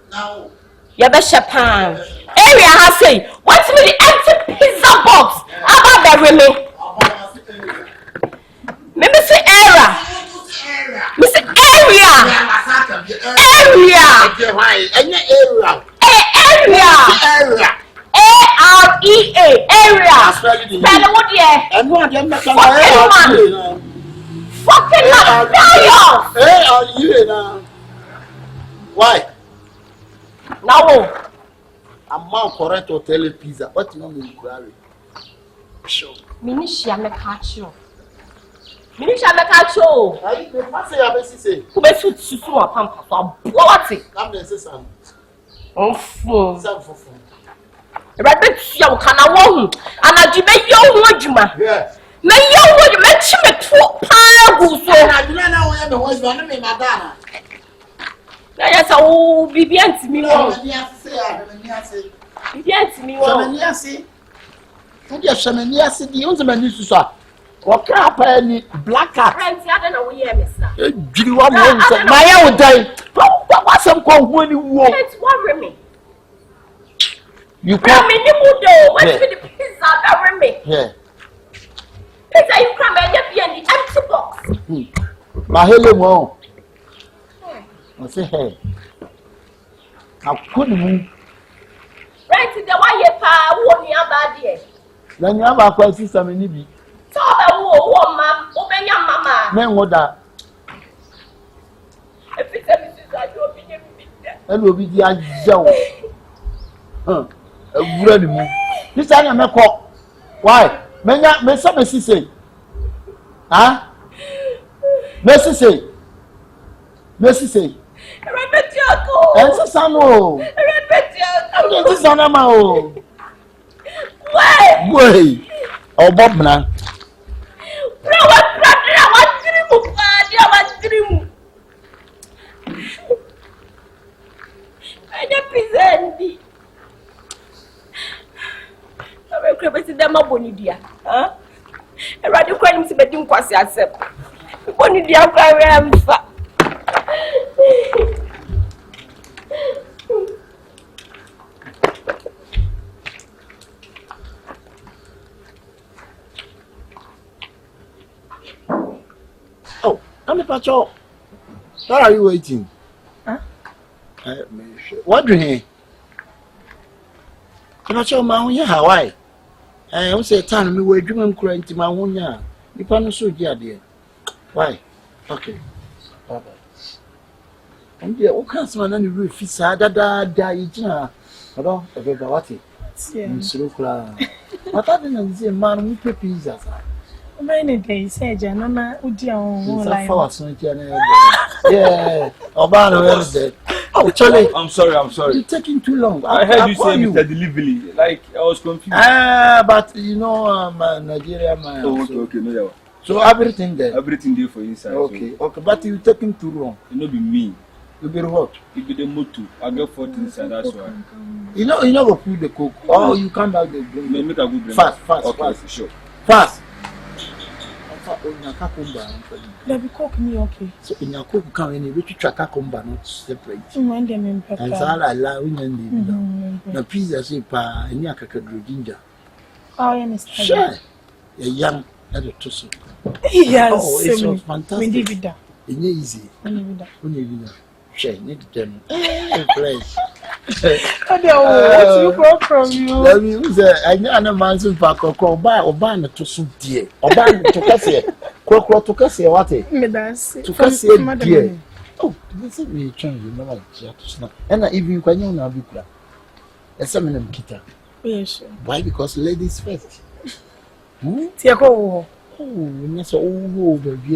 C: you better Japan. Area has say, what's with the empty pizza box? About the women. Maybe say area. Miss area. Area. Area. Spell what yeah. Fucking man.
A: Hey, are you now? Why?
C: No.
A: I'm more correct to tell a pizza. What you mean, Gary?
C: Sure. Minisha me catch you. Minisha me catch you.
A: I say, I say.
C: Who be suit susu a pampa so what it?
A: I'm the system.
C: Oh, fool.
A: Some for fun.
C: Rabbit, you can I want, and I do make your wajuma.
A: Yeah.
C: May you would mention me to Pago.
A: I do not know where the husband of Madonna.
C: Yes, I will be bien to me. Bien to me.
A: Yes, yes, yes, the ultimate news to start. What crap, any black cat?
C: I don't know where, mister.
A: Do you want my own day? What's some called when you walk?
C: It's worry me.
A: You
C: come in the mood, what's with the pizza? Worry me.
A: Yeah.
C: Pizza, you come and get me in the empty box.
A: My hello, I say, hey, I couldn't move.
C: Right in the way you won your body.
A: Then you have a quite system in Nibi.
C: So I will, ma'am, open your mamma.
A: Men what that?
C: If it's a Mrs. I don't be there.
A: And will be the Joe. A ready move. This I am a cock. Why? Menya, me some say. Huh? Mercy say. Essa sano. Essa sano mau. Wait. Oh Bob na.
C: Dama bonidia. Huh? I rather cry him to be doing quasi accept. Bonidia cry am fa.
A: Oh, I'm the patrol. Where are you waiting?
E: Huh?
A: What do you? Can I show my Hawaii? I say, time me were dreaming crying to my own ya. You can't so dear. Why? Okay. Bye bye. And dear, what can't man any roof? It's a da. Hello, everybody, what it? What happened? Say, man, we pay pizza.
E: Many days, say, Janana,
A: yeah, Obama, where is that? Oh, Charlie,
D: I'm sorry.
A: You're taking too long.
D: I heard you say Mr. Delivery. Like, I was confused.
A: But you know, I'm a Nigerian man.
D: Oh, okay, no, yeah.
A: So everything there?
D: Everything there for inside.
A: Okay, but you're taking too long.
D: It not be me.
A: You be what?
D: It be the motor. I get 40 inside, that's why.
A: You know go put the cook. Oh, you come back the bring.
D: Make a good
A: Fast.
D: Okay, sure.
A: Fast.
E: Let me cook me, okay.
A: So in your cook come in which track comba not separate.
E: One day, and
A: so I allow in the pizza say pa and yakaka ginger.
E: Oh, I understand.
A: Sure. A young at a tussle.
E: Yes,
A: oh, it's so fantastic. It's easy. Only share need to tell me. Place.
E: What you come from you?
A: Let me say, I know a man's in park or call by or ban to some dear. Or ban to Cassia. Crow to Cassia, what it? To Cassia, dear. Oh, this is me trying to know what and even when you know Bukla. And some of them kita.
E: Yes.
A: Why? Because ladies first.
E: Tiako.
A: Oh, that's all baby.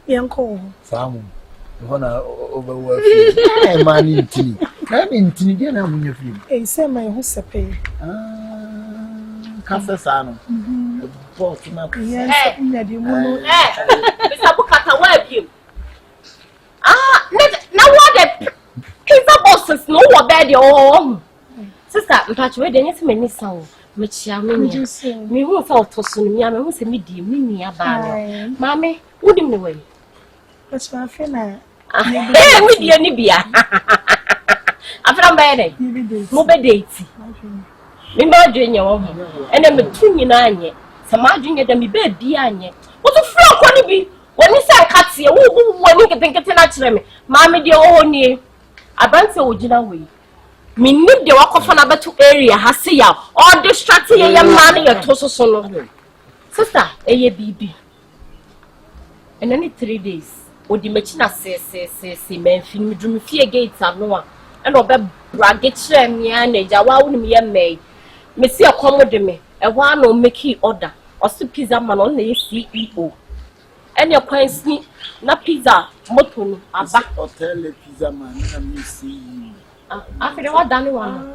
E: Yanko.
A: Sam. Hona overwork. I man in tea. I'm in tea again. I'm in your film.
E: Hey, say my who's a pay.
A: Casa Sano.
E: Yes,
C: Mr. Bukata, where have you? Now what the pizza bosses know what bed your home. Sister, I'm touching with any many sound. Mechia, me who thought to soon, me, who say me, dear, me, a mammy, wouldn't the way.
E: That's my friend.
C: With your Nibia. After I'm bad, mobile date. Remember, Junior, and then between you nine, some margin at me bed behind you. What a flock can it be? When you say Catsia, who when you can think it naturally, Mammy, dear own ye. I bank the original way. Me need the walk of another two area, Hasia, or distracting a young man in your torso solo. Sister, a baby. And only 3 days. Would the machina say, men, film, dream, fear gates are no one. And over braggage, me and a jawa wouldn't be a maid. Monsieur accommodate me, a one will make he order, or soup pizza man only CEO. And your coin sneak, not pizza, moton, a back
A: hotel pizza man, and you see.
C: After the what done one.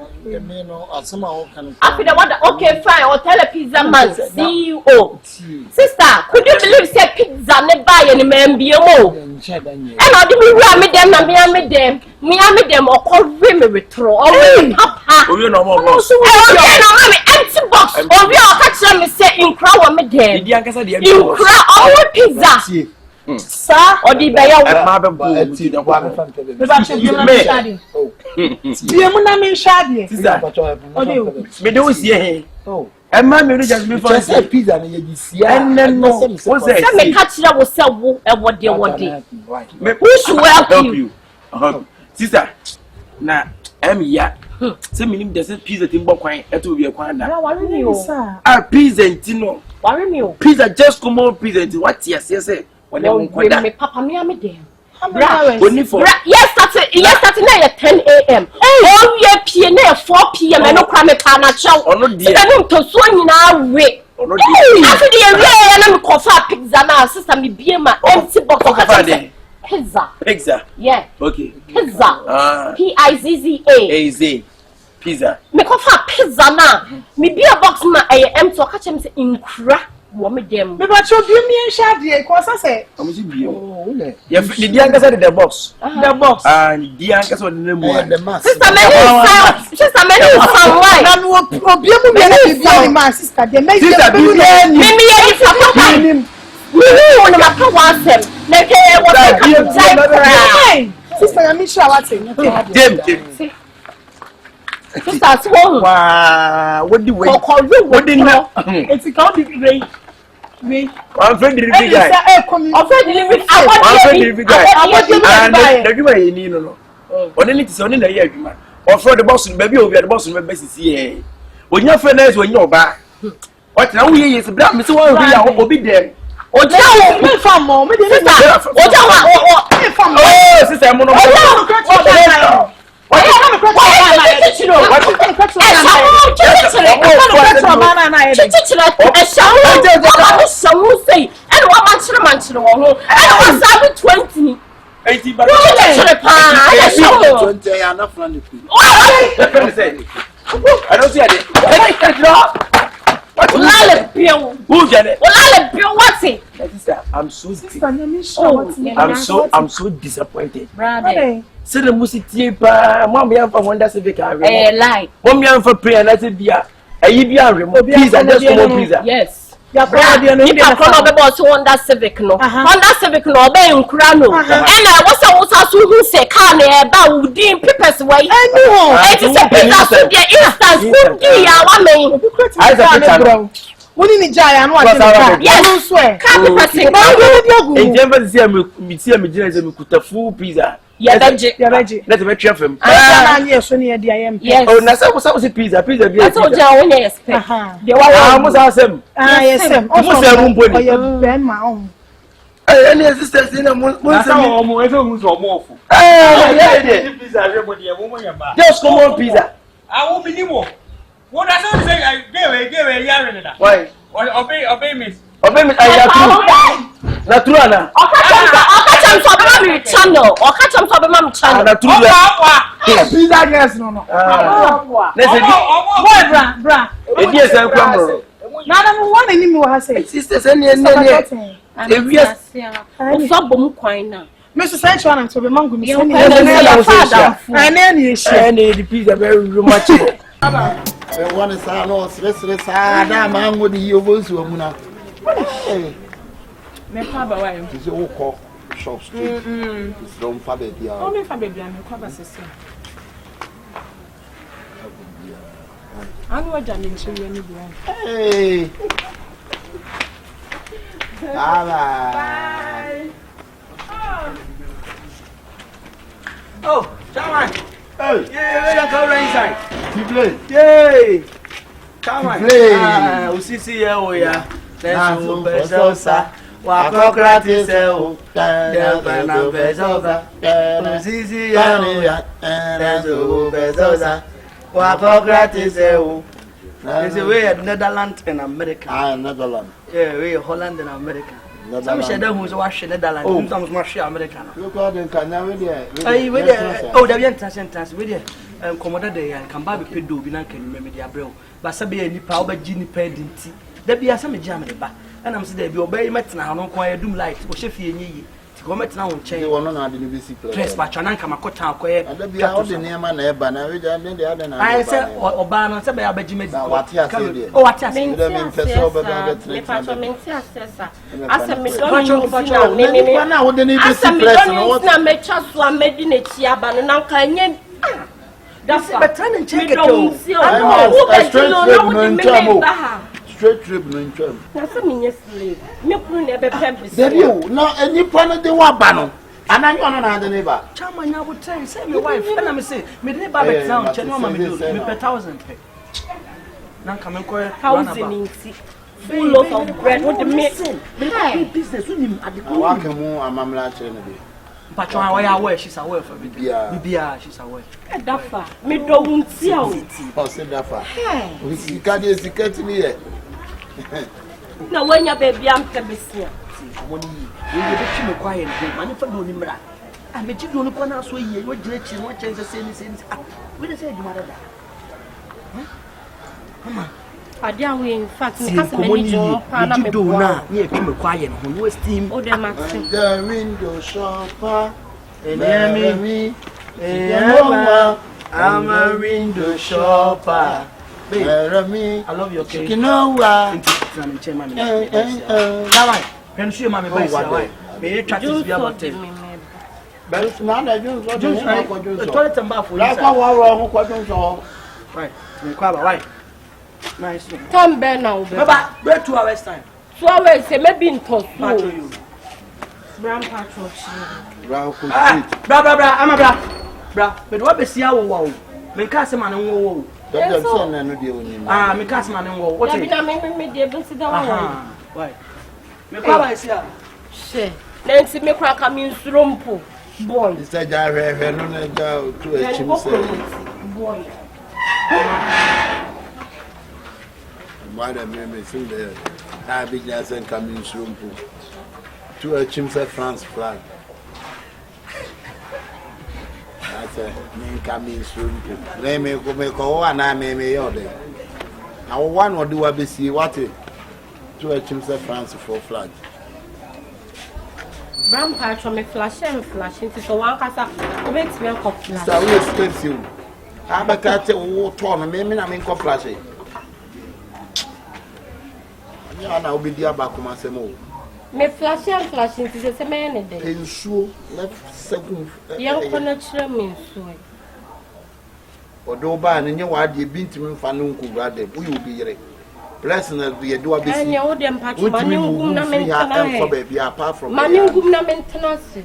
A: After
C: the what, okay, fine, or tell a pizza man, CEO. Sister, could you believe say pizza never buy any man be a mo? And I didn't me them, or call women retro, or papa.
D: Oh, you know more.
C: Empty box, or we are catching me say in crowd me there. You cry all pizza. Sir, or the bayer
D: me do see and my just before said pizza and then no what's that?
C: Me catch that was sell what day. Who should help you?
D: Sister, now ya say me there's a pizza in Bokwan, it will be a quanda. Ah, pizza tino.
C: Worry me.
D: Pizza just come on pizza. What yes. When
C: me papa me am them.
E: Yes,
C: starting at 10 a.m. Oh, yeah, PM 4 p.m. and no crime pana chow.
D: Oh, no, dear.
C: I don't to swing in our way. After the area, and I'm coffee pizza now, sister, me be my empty box of Pizza. Yeah.
D: Okay.
C: Pizza. Pizza.
D: AZ. Pizza.
C: Me ko fa pizza na. Me be a box na empty o ka chem say inkura wo me dem.
E: Me ba cho bi mi enhia de ko sa say.
D: Amusi bi. Oh, le. Ya the dianga say the box.
E: The box.
D: And dianga say the name.
C: Sister Many sound right.
E: Na no obi mu me na bi my sister de me
C: me ye papa. Me won na ka wansem. Na ke wo ka
E: sister ya mi sha what say.
D: Dem.
C: Sister so
D: Wow, what the way?
C: What
D: the no?
E: It's count the way.
D: I'm friend delivery guy.
C: I'm friend delivery
D: guy. And the way you know. Only to only na year adwuma. Or for the boss baby over the boss member see. When your friend is when you ba. What now we is bra me say one we are obi there.
E: Oja o me fam mo me dey
C: na. Oja wa
E: me fam.
D: Oh, sister mo no. I don't see it. I'm so disappointed. Say the music pa mom be am for Honda Civic
C: lie.
D: Mom be am for prayer na say bia ayi bia remove pizza just come pizza.
C: Yes.
E: Ya prayer dey no.
C: If I call up about Honda Civic no. Honda Civic no be nkura no. And I was so who say car na e ba udin papers way. It is a pizza so the instant food dey ya wa me.
D: I say pizza.
E: Woni ni jaya no ati ka.
C: Yes. Car papers in.
D: And never see me see me gina say me kuta full pizza.
E: Ya beje.
D: Let's be true fam.
E: Na na so na dey am.
C: Yes.
D: Oh, na say pizza be.
C: That's what you want to expect.
E: Dey wa
D: mo say sem.
E: Yes.
D: Mo say room poni.
E: Oya ben ma on.
D: Any assistance in mo say
B: mo e so mu so mo ofu.
D: Yeah.
B: Pizza we mo dey mo mo yamba.
D: Just come on pizza.
B: Awu minimo. What I say give yare na.
D: Why?
B: Obey me.
D: Obey me ayatu. Natural na.
C: Okacham so be my channel. Okacham so be my channel.
D: Natural.
E: Pizza girls no.
D: Let's say
E: Bra.
D: e dey say kwamro.
E: Na na mo wan ni mi wa say.
D: Sisters any
C: So bom kwan na.
E: Me so say chwa na to be mangu mi say ni.
C: Ana
E: ni she.
D: Any the pizza very much.
A: One sa no stress da mango di yobosu amuna.
E: Me pa ba wa yo.
A: Is o call shop street. It's don't fa baby.
E: O me fa baby am kwa ba sese. Anu aja ni nchi ni bi.
A: Hey. Bye.
D: Oh, Chairman.
A: Hey.
D: Yeah, you come right inside.
A: You play.
D: Yay. Chairman.
A: Play.
D: Usisi ya oya.
A: Let's
D: go besosa. Wakokrati se o. Na besosa. Usisi ya oya. Let's go besosa. Wakokrati se o. There's a way at Netherlands and America.
A: Netherlands.
D: Yeah, we Holland and America. Some said that who's watching Netherlands, some much American.
A: Look at them Canada there.
D: Oh, the international with it. Commander they can buy the do be can remember bro. But Sabi any power Gini Pedinti. There be a some Germany back. And I'm saying they be obey met now, no quiet doom light, or Sheffy ye. To go met now on chain. One on the BBC press by Chananka Makota, quiet. And there be out the name and Eba, and we done the other. I said, Obama, said, I bet you made what he has. Oh, what I mean,
A: straight trip no ntwam
C: na se me slave me kunu na be pempis
A: there you no any plan dey wa ba no ananyo no na de neighbor
D: chama nya go tell say my wife and me say me dey ba be town che no ma me do me per 1000 pe na come ko
C: 1000 full loaf of bread what the meat
A: business unim adiko wa kemu amamla chere no be
D: patron aware she's aware for bibia she's aware
C: dafa me do wuntia
A: o se dafa we sika dey secret me here
C: na wanya baby am pebesia
D: money. We get him quiet, money for doing him. I met you on the corner, so you were glitching, what chance the same things. We just said you mother. Mama.
C: I didn't in fact,
D: see, come on, you do now. Near him quiet, who was team.
C: Oh, the max.
A: The window shopper.
D: And me. I'm a window shopper.
A: Me.
D: I love your cake.
A: You know what?
D: Can you mammy by what? May you try to be about it.
A: But now I don't want
D: the toilet and bath.
A: That's why
D: right. Right. Nice.
C: Come back now.
D: Baba, wait 2 hours time.
C: 2 hours, maybe in top.
D: You.
C: Brown patrol.
D: Bra, I'm a bra. But what be see our wow? Men cast a man and woe. Ah, me cast man and woe. What did I make me able to down? Why? Me call I see her.
C: She. Nancy me crack a means rumpo. Boy.
A: Is that I have no doubt to a chimney?
C: Boy.
A: Madam, me see there. I be just and coming soon to a chimney France flag. That's a name coming soon. They may go make one, I may order. Now, one or do I be see what it to a chimney France for flag.
C: Brown patrol me flash into so one casa makes me a coffee.
A: So we expensive. I'm a cat or torn, maybe I'm in coffee. I'll be dear back on my semo.
C: Me flash into the man a day.
A: And so left second
C: young connection means so.
A: Although by and you are the bint me for no could rather, we will be here. Blessing us be a do a busy.
C: And your damn patrol, baby,
A: apart from
C: my new good maintenance.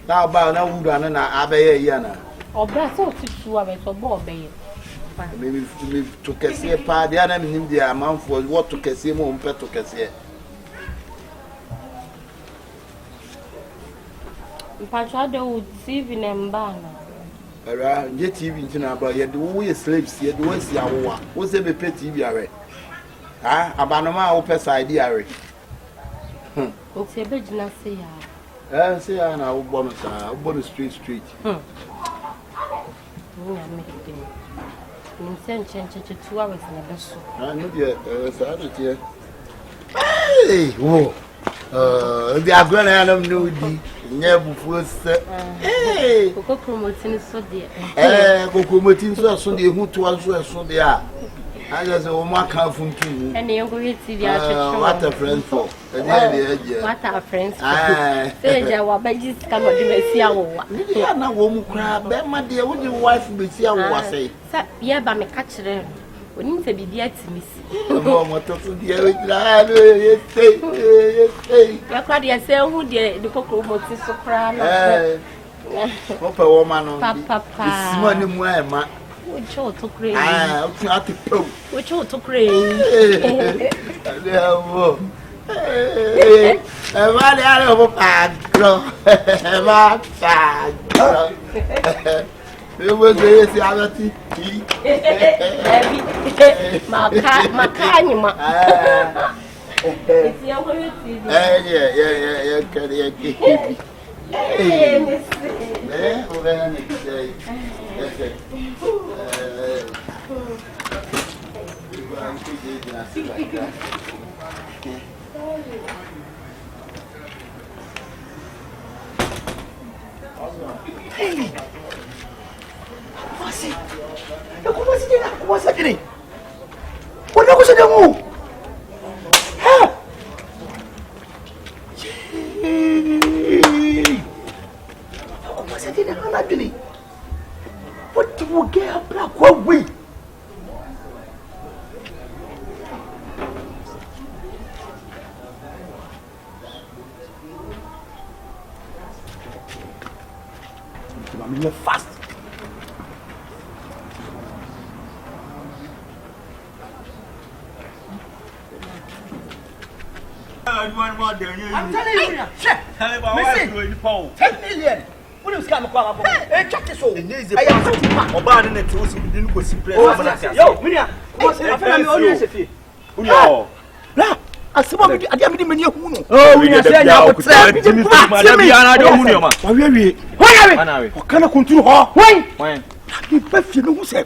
A: Now, by now, would run an abbey yana.
C: Or brass or 2 hours or more, baby.
A: Maybe to Cassia pa the other in the amount for what to Cassia more pet to Cassia.
C: Patrol would see in them banner.
A: Get TV in about yet, we slaves yet, once the hour. What's the petty TV? Ah, Abanoma opus idea.
C: It's a bit not say.
A: Say, I know bonus street.
C: Send change to 2 hours in a vessel.
A: I know yet, hey, whoa. The Abraham knew the never first. Hey,
C: Coco promoting so dear.
A: Cocomotin so Sunday who to us so they are. I just a woman come from two.
C: And you're going to see
A: what a friend for.
C: What our friends say, our babies come to see our.
A: You are not woman crab, but my dear, would your wife be see our say?
C: Yeah, but me catch them. We need to be dear to miss.
A: What to dear?
C: Your crowd, you say, who dear the cocoa motive so proud.
A: Papa woman,
C: Papa,
A: money more.
C: which ought to crazy.
A: Not to poke.
C: Which ought to crazy.
A: It was the reality.
D: What's happening? What was it? What do you get black? What we? I'm fast. I'm telling you, check. 10 million. What is coming? Hey, check this out. I am so far.
F: Oba ne te osi bi nko si pre.
D: Yo, Minia. What's the family audience if you?
F: Uyo.
D: Bra.
B: asema me ade me di mani hu no
D: oh we say ya ko tra
F: madam ya na de hu ni o ma
B: wa wie
F: anawe
B: o kana konturu ho
F: wen
B: ni pa fie me hu se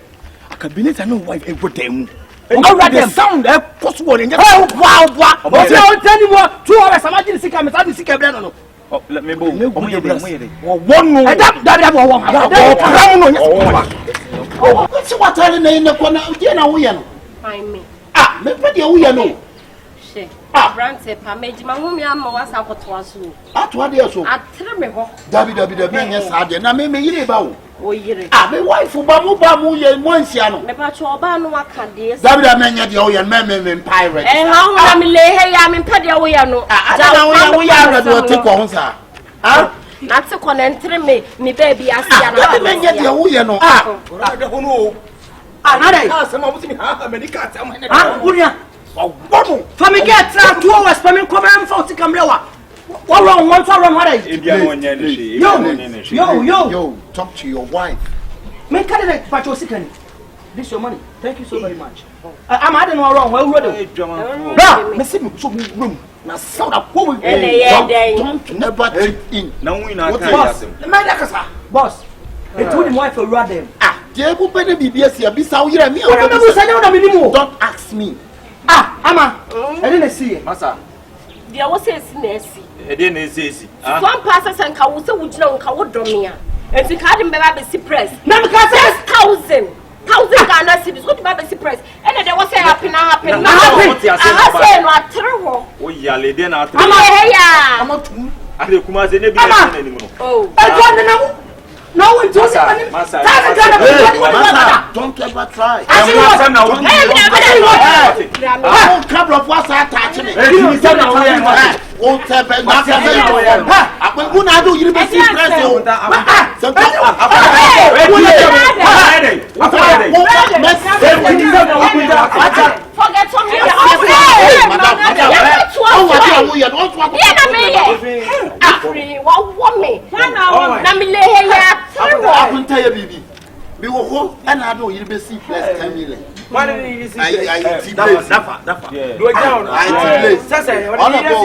B: Akabenezer no wife e go dem already sound e possible ni wow o se o tani mo 2 hours amagine sika me tani sika bre no
F: let me bo o mo yede
B: wonu e da wo kram no nya o se watale na ine ko na die na wo ye no
C: Fine me.
B: me pe de wo ye no
C: She. Brante pa meji ma hu mi ama wasa kotoa so.
B: ato de so
C: Atre me ho.
B: dabi nya sa de na me yire ba wo
C: O yire.
B: me wife ba mu ye mo ansia no
C: Me pa cho oba no waka de.
B: dabi me nya de wo ye me pirate
C: Ha hu na me le he ya me pa de wo ya no.
B: na wo ya na do te ko ho sa
C: Na te ko na entre me baby asia na.
B: dabi me nya de wo ye no de ho no
D: anada
B: se ma mutimi America ta mo ne
D: unia
B: wono
D: family get tra 2 hours family come am for ti camera wa wrong one for wrong what is
F: e bia mo nya ne shi
B: yo talk to your wife
D: me candidate pacho sikani this your money thank you so very much I'm adding no wrong where road
B: bra me see me so room na sound up wo don't never chip in
F: na wi na aka ya sem
B: me da kasa
D: boss it told him wife for road them
B: je bu pe ne bibia sia bi sa wo yire me
D: o me busa na me nimu
B: don't ask me
D: ama I didn't see it
F: masa
C: Dia wo se si na esi.
F: e de na esi
C: One pass senka wo se wo gina nka wo domia. Enti ka de mbeba be si press.
D: na me ka say
C: 1000 Ghana cedis. What be si press? Ene de wo se happy na happy.
F: Na
C: say no atre ho.
F: o ya le de na atre
C: Ama he ya.
B: amatum
F: ade kuma se ne bi na ni mu no
C: Oh.
D: no one to say
F: masa
B: don't ever try
F: masa na wo
B: I couple of what's attaching it. Won't tell me not to go now. You be see press.
C: Forget something.
B: We will hope and I know you'll be see plus 10 million.
F: Why did you see
B: Dafa.
F: Do down.
B: I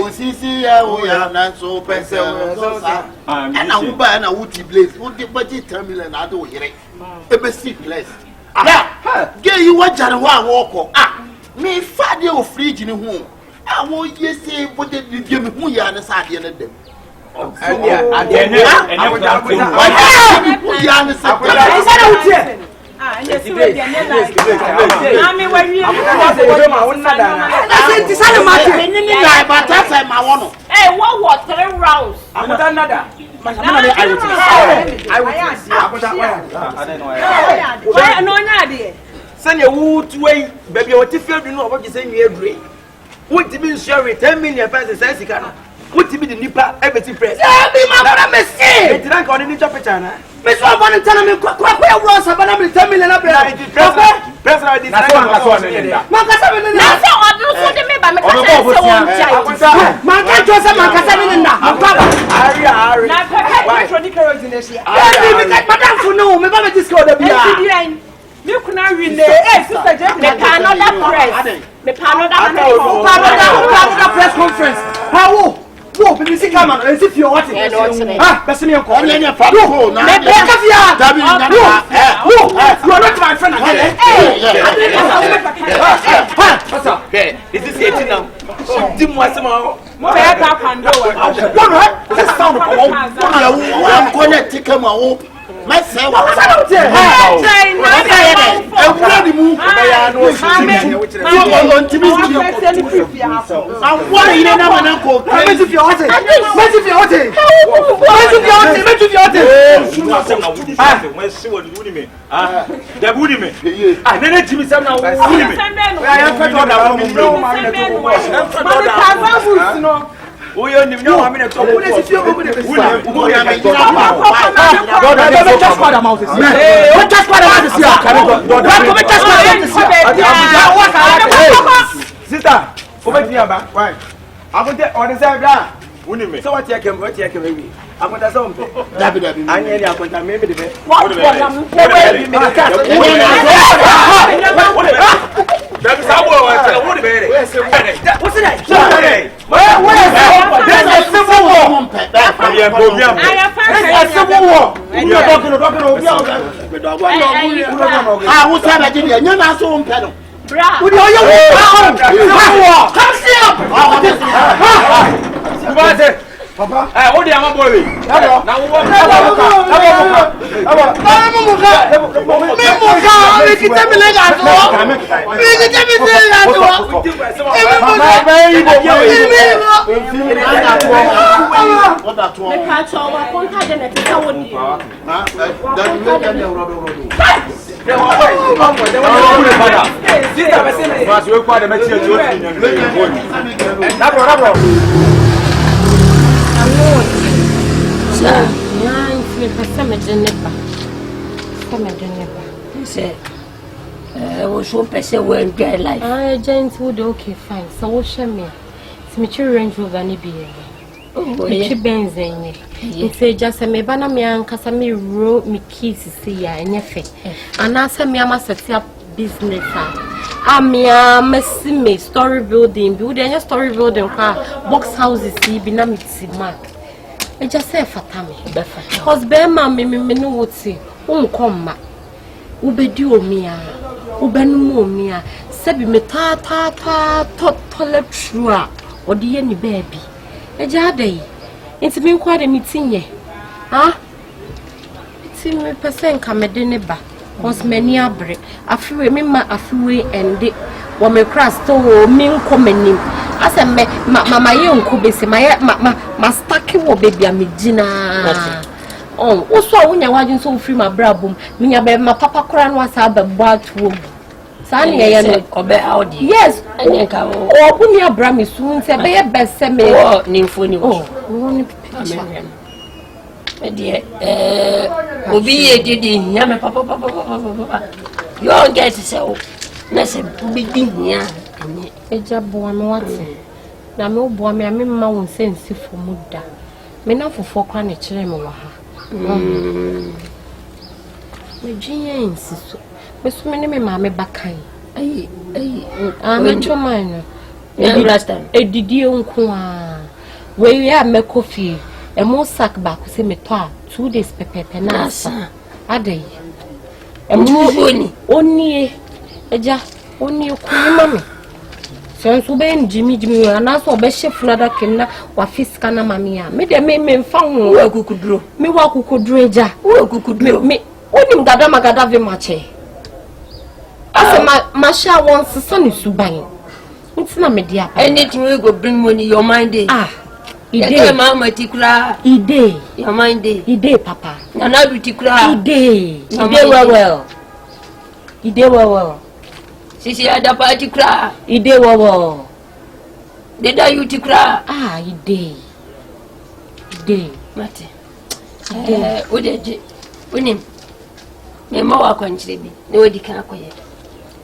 B: see, and so pencil. And I will buy and I would blaze. Would the budget 10 million? I don't hear it. A basic place. Get you what Jan walk. Me father of fridge in home. I won't yes say what did you give me who you are the side of them.
D: What to be the nipa everything press?
B: Be my brother, Messi.
D: It drank on the nipa picture, na.
B: Miss one tell me, quack, Ross, but I'm 10 million up there.
D: Press like this. That's one.
C: Mankasa odru so de me ba me kasa se won jai.
B: Mankasa na.
D: Ari.
E: Na papa intro di carrots in this year.
B: Me madam for no, me ba me disco da bia.
E: Me kuna win sister Jane.
C: Me pa another press. Me pa another
B: Press conference. How? Wo bi si kama no esi fie what bese me enko onye fa go na me ka fia dabi na you are not my friend again
F: this is 18 now di mo asema
E: Mo be ta kwando
B: wo this sound wo am connect kama wo me say wa ewura di mu be ya no wo ntimi awon ire na mana ko me fie what
F: when see what you me the budi me nene jimi sam na wudi me
B: ya fa to da mo
E: no
F: Oyo ni nyawa mi na to
B: wo le si fie go me de
F: wudi ya me
B: just squad amount is just squad amount is
D: Sister, come here ba. Why? Akunte on say bra.
F: wudi me
D: So what you can we. Akunta so mpe.
B: dabi
D: Anya ni akunta me de be.
F: That is how I wudi be.
D: What's that?
F: Papa, what do you want, boy?
G: was so person well guy life.
C: Ah, giant wood okay fine. So what shall me? Symmetry range over ni be. Oh, she bends in it. Say just a me bana me and Casami wrote me keys see ya and yefe. And I said me I must set up business. Me story building, building story building box houses see be na me man. I just say fatami. Cause be me no would say, come ma. Ubedi omia. Ubenu omia. Sebi me ta toilet trua. Odi ye ni baby. Eja dey. Inti me kwa de meeting ye. Ha? Ti me person ka me de ne ba. Cause many abre. Afiwe me ma afiwe ende. Wo me crash to wo me nko manim. Ase me mama ye nko bese ma staki wo baby amejina. Oh, also wunya wajin so free my brabum. Minya be ma papa kora no asa be boat wo. Sani ye no obe audi. Yes, enyenka wo. Obu ni abrami su nse be ye bese me. Oh, ni mfoni wo. Oh, ni picture. Medie obi ye didi nya me papa. You don't get to say na se bidi nya anye. Eja bo me wate. Na me obo me ma won sense for muda. Me na fofo kwa ne kire me wa ha. Me jinya insiso. Me so me me ma me bakan. Ai me choma no. E last time. E didi onko a. We ya me coffee. E mo sack back se me to 2 days pepepe na asa. Adai. E mo oni eja oni kunima me. So ben Jimmy na so be chef na da kenna wa fiska na mamia. Me de me mfa ho wa kukudro. Me wa kukudro eja. Wa kukudro. Me onim dada magada ve mache. Ase ma sha won sesa ni suban. Ntina me dia.
G: Anything we go bring money your mind dey.
C: Ah. Ide
G: mama tikura.
C: Ide.
G: Your mind dey.
C: Ide papa.
G: Na do tikura.
C: Ide. Ide well. Ide well.
G: Sisi ada pa tikura.
C: Ide well.
G: Deda you tikura.
C: Ah, ide.
G: Mate. Odeje. Unim. Me ma wa kwanchire bi. Ne odi kan akoye.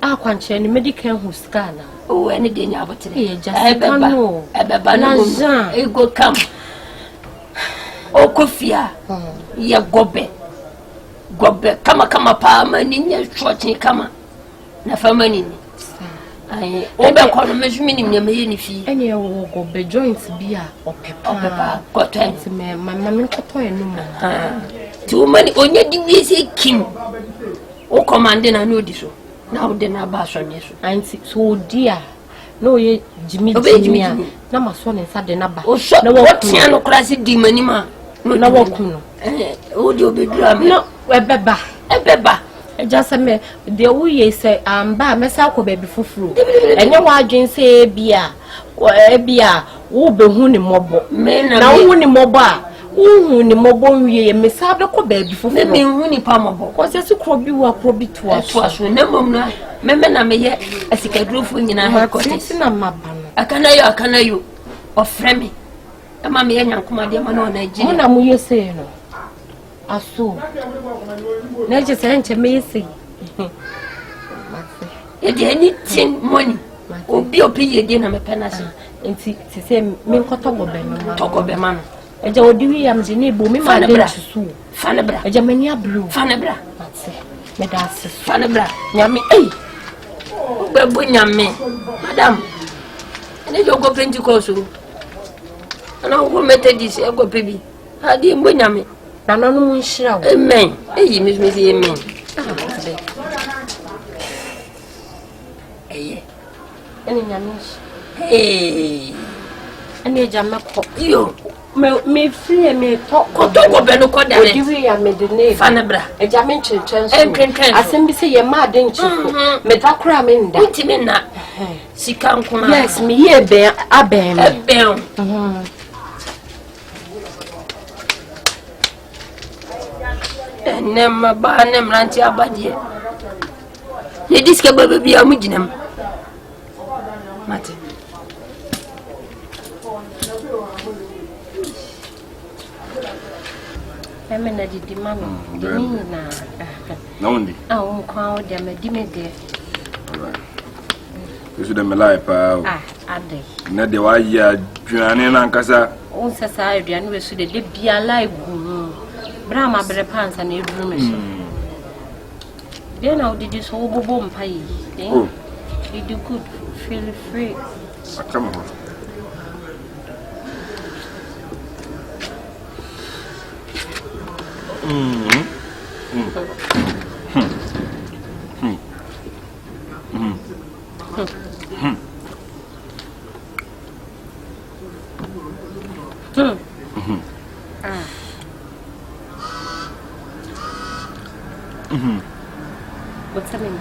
C: Ah, kwanchire ni medical huska na.
G: Oh, any day nya abotre.
C: E just no.
G: Ebeba no. E go come. O kofia. Ya gobe kama pa mani nya shoti kama na famani ni ai ebe ko no mejumi ni nya me ni fi
C: ene wo gobe joints bia opepa
G: content
C: me mama me koto enu mo
G: ti o mani onye di wi se kim o commande na no di so na o de na ba so ne so
C: anti so dia no ye jimi na maso ne sa de na ba
G: na wo tia no klase di mani ma
C: na wo kuno
G: o di obedura me
C: no ebeba just me de wo ye say amba mesa ko baby fufuru enye wa adwen say bia wo behu ni mobo na wo ni mobo a wo ni mobo wie mesa be ko baby fufuru
G: me hu ni pa mobo
C: ko se su kro bi wa kro bi to
G: aso na mom na me na me ye asikadrofo nyina ha ko
C: tete na maba no
G: akana yo ofre me ama me nyankoma de ma na ji
C: mo na mo ye say no aso na je say nche me yesi
G: e de anything money obi ye de na me penase
C: enti se say me nkoto gobe no
G: togobe ma no
C: e je odi am je ne bo me ma de su
G: fane bra
C: e je mania blue
G: fane bra
C: ate me da se
G: fane bra
C: nyame
G: bebo nyame madam ne jo go Pentecost ana go Methodist e go pebi adi mbo nyame
C: na no mu nhira wo
G: amen eyi mi say amen eye
C: ene nyame ene jama ko
G: yo
C: me free me to
G: ko be no ko dare
C: odi ya me de ne
G: fanebra
C: e jama nchenchen asem bi say ye ma de nchiko me takura me nda
G: utimi na sika nkuna
C: yes me ye be aben
G: nem ba nem ranti abadie ne diske baba bia mu ginam mate
C: emena di mama ni
F: na undi
C: on kwa o de me di me de
F: Yesu de melai pa
C: ade
F: na de wa ya dwane na nkasa
C: on sasa aduane we su de bia live Brahma bre pansa na eduru me so. Then now did you so bobo mpai. Oh. You do good. Feel free.
F: Come on.
C: What's the name?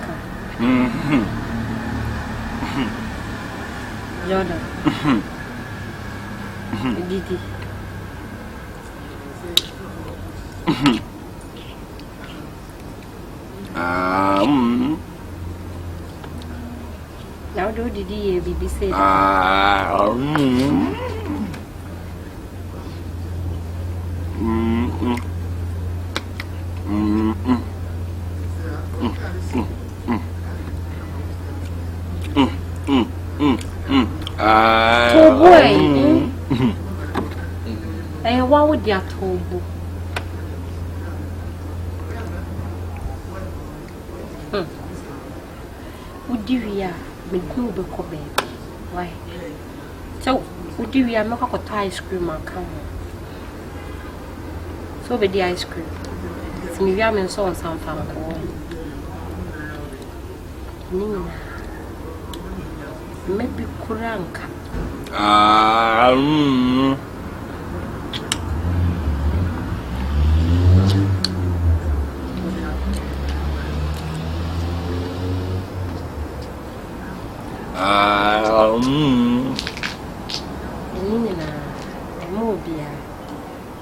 C: Jordan. Didi. Now do Didi BBC. What would you told? Would you hear me go baby? Why? So, would you hear make a ice cream and come? So, be the ice cream. It's me, I'm in so some fun. Maybe Kuranka.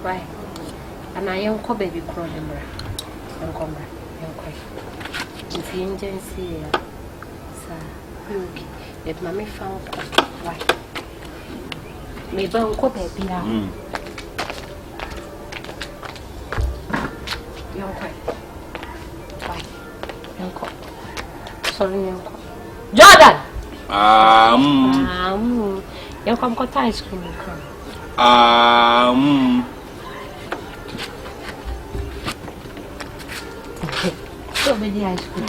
C: Why? And I am called baby crawling. And come back. If you enjoy see, sir, okay. If mammy found why? Maybe Uncle baby. Why? Uncle. Sorry, Uncle. Jordan! You come got ice cream. So many ice cream.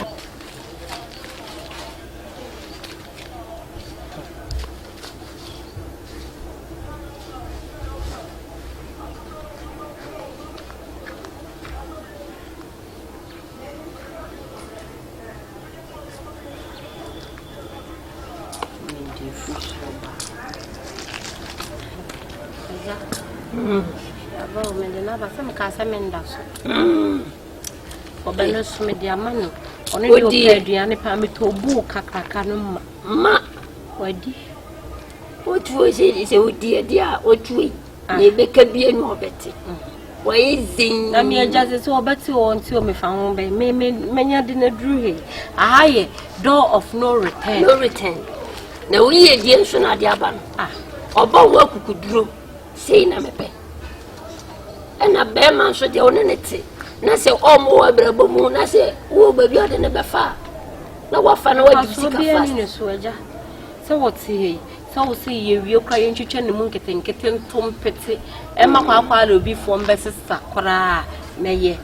C: Some casamenda. Obenos media mano. Only you Diana Pamito book, Cacanum. Ma, what was it? Is a dear, what we may be more better. Why is it? I mean, just so better on to me found by many didn't drew here. A higher door of no return. No return. Now we are dear son at the Aban. About what we could draw, saying I'm a pen. And a bear man should the onity. Nase more brabo moon, I say, oh, baby, I never far. Now what fun away to be a soldier. So what's he? So see you crying to the monkey thing, getting Tom Petty, and my papa will be from Bessista, Cora, May.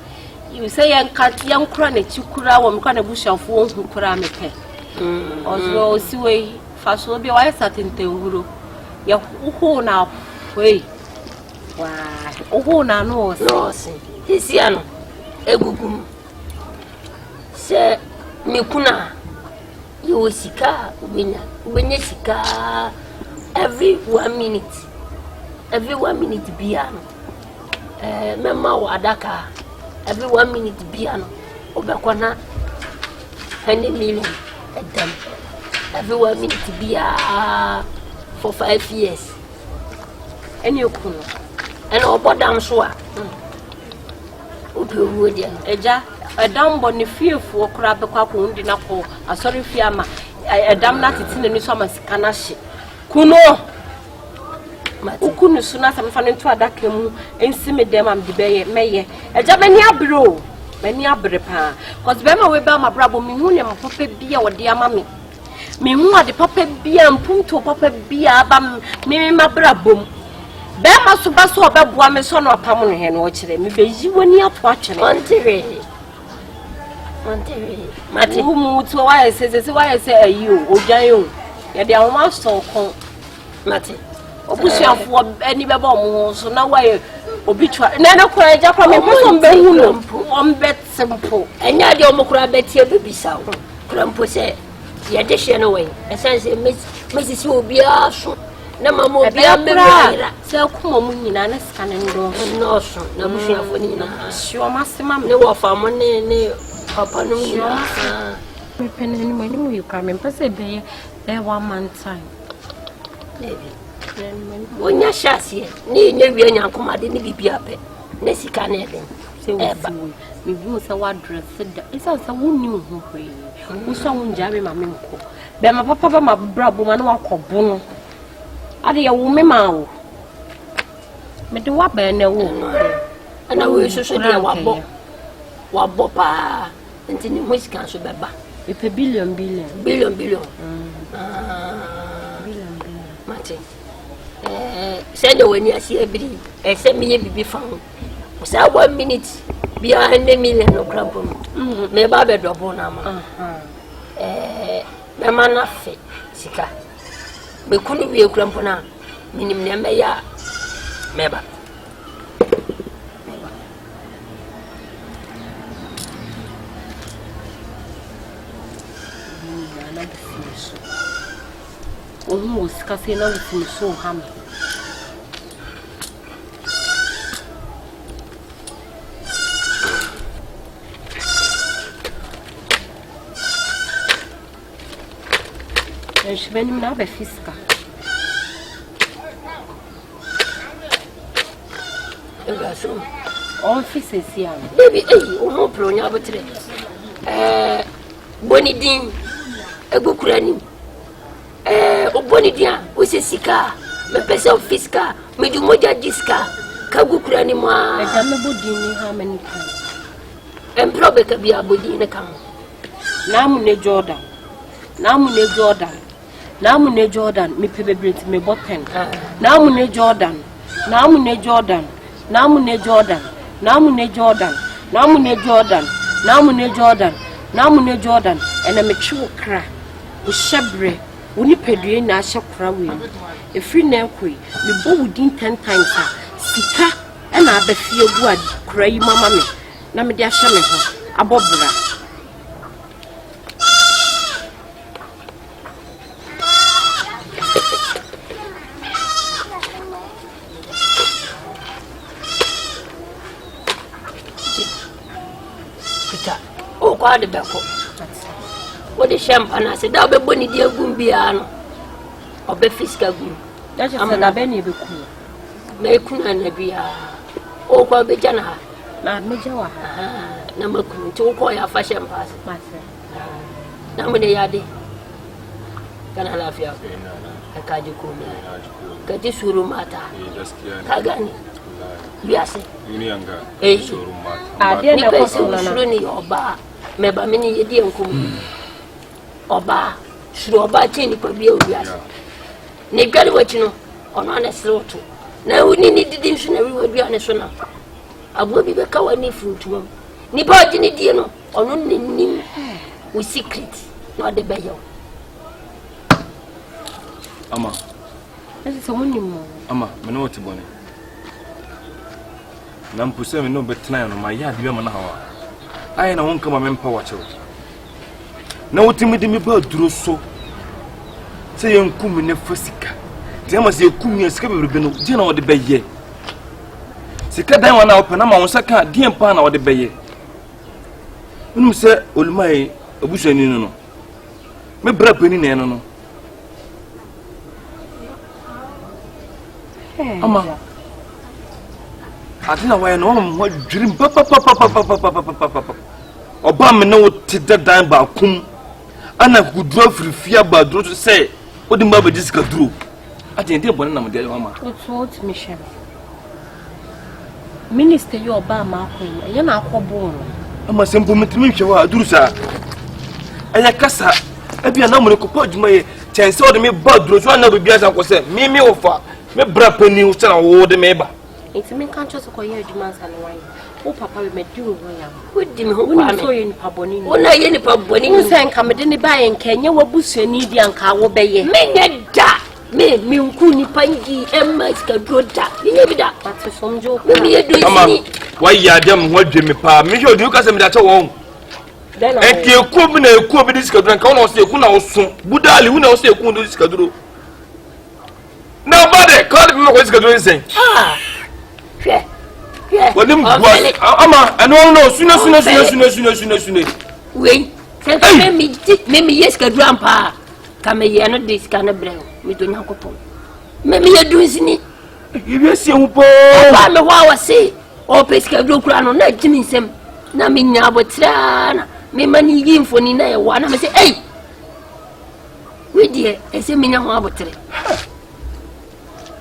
C: You say, young cat, young chronic, you could have one kind of bush of one who could have me pay. Also, see way faso bi wa satente wuro ya ho na hoi wa ho na no
G: se hisia no egugum se mekuna you sika ubenya sika every 1 minute bia no mema wa adaka every 1 minute bia no obekwana 100 million edam every 1 minute bia for 5 years
C: eni okuno
G: ena obodam so a obewu dia
C: eja edam bo ne fiefo kura bekwa ko ndi na ko asori fiama edam na titi ne so amasika na hye kuno ukunu suna samfa ne to adaka mu ensime dem am de beye meye eja mani abro mani abre pa cause be ma we ba ma brabo mi hu ne papa bia wode ama me hu ade papa bia mpunto papa bia ba me ma brabo be ma so ba so obeboa me so no pam no he no kire me be yi woni ato akire
G: ontere
C: mati mu to wa ese wa ese ayi o ojan yo ye de awon so kon
G: mati
C: obusuafo ani beba omo so na waye obitwa na na kura eja kwa me so mbe hu no ombe simple
G: enya de omokura betie bebisa wo kura mpo se ye de hye no we esense mesisi obia so na mama obia memira
C: se akuma mu nyina na sika ne ndo
G: no so na busuafo ni nyina
C: sio masema
G: ne wo fa mo ne papa no nyina
C: me penani mo ni mo yuka me pese be 1 month time
G: baby wonya shasie ni nyewie nyankomade ni bibia pe na sika na eden
C: se wo me hu se wa dress da isa se wonni ho hwe wo so won jare ma me nko be ma papa ba ma brabo ma na wakobo no ade ye wo me ma wo me de wa ba na wo
G: ana wo so de wabo pa ntini mo sika so beba
C: e pe billion
G: mate send when you see every send me bibi fan say 1 minute bia 100 million no grabo me ba be dobo na ma me mana fe sika be kunu wie krampo na minim ne me ya meba
C: o sika se na o so ham je vais nous na be fiska
G: engaso
C: on fise si am
G: baby o mo pronya botre bonidin egokurani obonidia o se sika me pesa fiska me du moja diska kagukurani ma
C: e da me bodini ha many times
G: emprobe ka bia bodini kam
C: namu ne Jordan me pebebreti me boten namu ne Jordan ena me chiwo kra o shebre woni pedue na ahye kra we efri na ekoi me bo wudin 10 times a sika ena abafie gu a kra yi mama me na me de ahye me ho abobra
G: kwa de beko wo de champagne se da be boni de agum bia no obe fiska gum
C: da je se da be ni be ku
G: me kuna na bia o kwa be jana ha
C: na me jawa
G: na makunu ti ko ya fa champagne
C: mase
G: na mo de yade kana lafiya ka ji ko me ka ji suru mata ka gani biase
F: unianga
G: suru
C: mata ade na ko
G: suru ni oba meba mini yedi enkum oba suru oba chini pa bia obiase ne gari wachi no ono na sloto na uni ni didi nso na wi bia ne so na agbo bi be ka wani fruituma ni ba gini die no ono ni nim we secret no de be yo
F: Ama.
C: Ese so munni mo.
F: Ama, me no what bone. Na mpuse me no betena no ma ya de ma na hawa. Ai na wonka ma me mpa wache. Na wotimi de me ba duro so. Se yenkum ne fasika. Ti ama se yekum ye sika bebrebe no, je na wo de beye. Sika dan wa na wo na ma won saka de mpa na wo de beye. Unum se olumai obusuani no. Me bra pani ne no no. Ama. Adina wa no mo dwirim papa. Oba me no ti dadan ba kum. Ana gudro frifia ba dro to say odi mba be disika dro. Ati ndi ebone na mo de mama.
C: What mission? Minister you oba ma akon. Ye na akobo no.
F: Ama sempo metimi hwe wa duru sa. Aya kasa ebia na mo ne kopa adwuma ye chense odi me ba dro so na be bia sa ko say me ofa me bra pani wo tena wo de me ba.
C: Enti me kan chose ko ye adwuma sa no wan. O papa we me duru ho ya.
G: Wodi me ho kwa me.
C: So ye ni paboni ni.
G: Wona ye ni paboni ni.
C: Unse nka me de ne ba ye nka nye wabusuani di anka wo beye.
G: Menye da. Me nku ni pangi emma ska doda. Menye bi da.
C: Ati somjo ko.
G: Me ye do
F: Ama
G: sini.
F: wa ya dem ho dwe me pa. Me hwe odi ka se me da che wo.
C: Then
F: Enti eku bi na eku bi disika duro nka wona so eku na wo so. Budali wo na wo so eku ndo disika duro. Na bade ka de me ko disika duro nsen.
G: Ah. Hwe.
F: Wadim boy. Ama eno no sune.
G: Wei. Se me yes ka duro ampa. Ka me ye no disika na brɛ. Me do nyakopon. Me ye do sini.
F: Ibe si hu po.
G: Ba me wa wase. O pesika duro kura no na jimi nsem. Na me nya abotra na me mani yi mfoni na ye wa na me se ei. We die ese me nya ho abotre.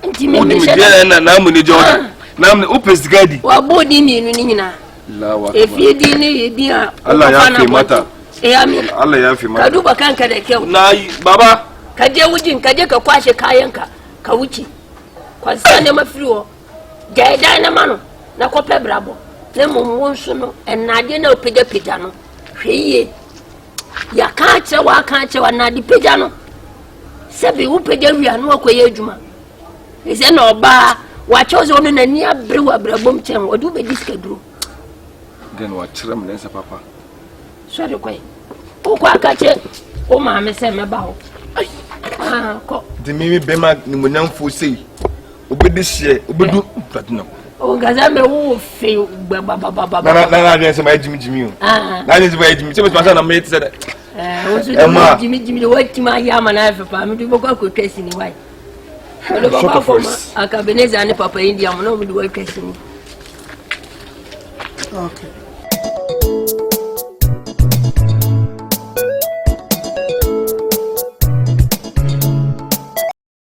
G: Nti me
F: me je na mu ni Jordan. Na me o pesika di.
G: Wa bodi mi nu ni nyina.
F: La wa.
G: Efi di ni ye di a.
F: Allah ya fi mata.
G: Amen.
F: Allah ya fi mata.
G: Ka duba kanka da kyau.
F: Na baba.
G: Ka je wujin ka je ka kwashe kayanka ka wuce. Kwasa ne mafiriwo. Gaida na mano na kope brabo. Ne mumwon so no enade na opeda no. Hweye. Ya ka achewa na di peda no. Sebi wo peda wi anu akoye adwuma. Ese na oba wa chozo no na ni abrewa brabom chen odu be diska duro.
F: Den wa kire me lensa papa.
G: Sorry kwai. O kwa kache o ma me se me ba ho. Ah ko.
F: Di mi be ma ni monyamfo sei. Obedi hye, obedu platinum.
G: O gaza me wo fe baba.
F: Na den se ma jimi o.
G: Ah.
F: Na den se ma jimi. Se me pasa na me te se.
G: O so jimi wati ma ya ma na fe pa me du boko akotwa sini wai. Ole baba ko Akabenezer ne papa India mo no mu du wa twasini.
B: Okay.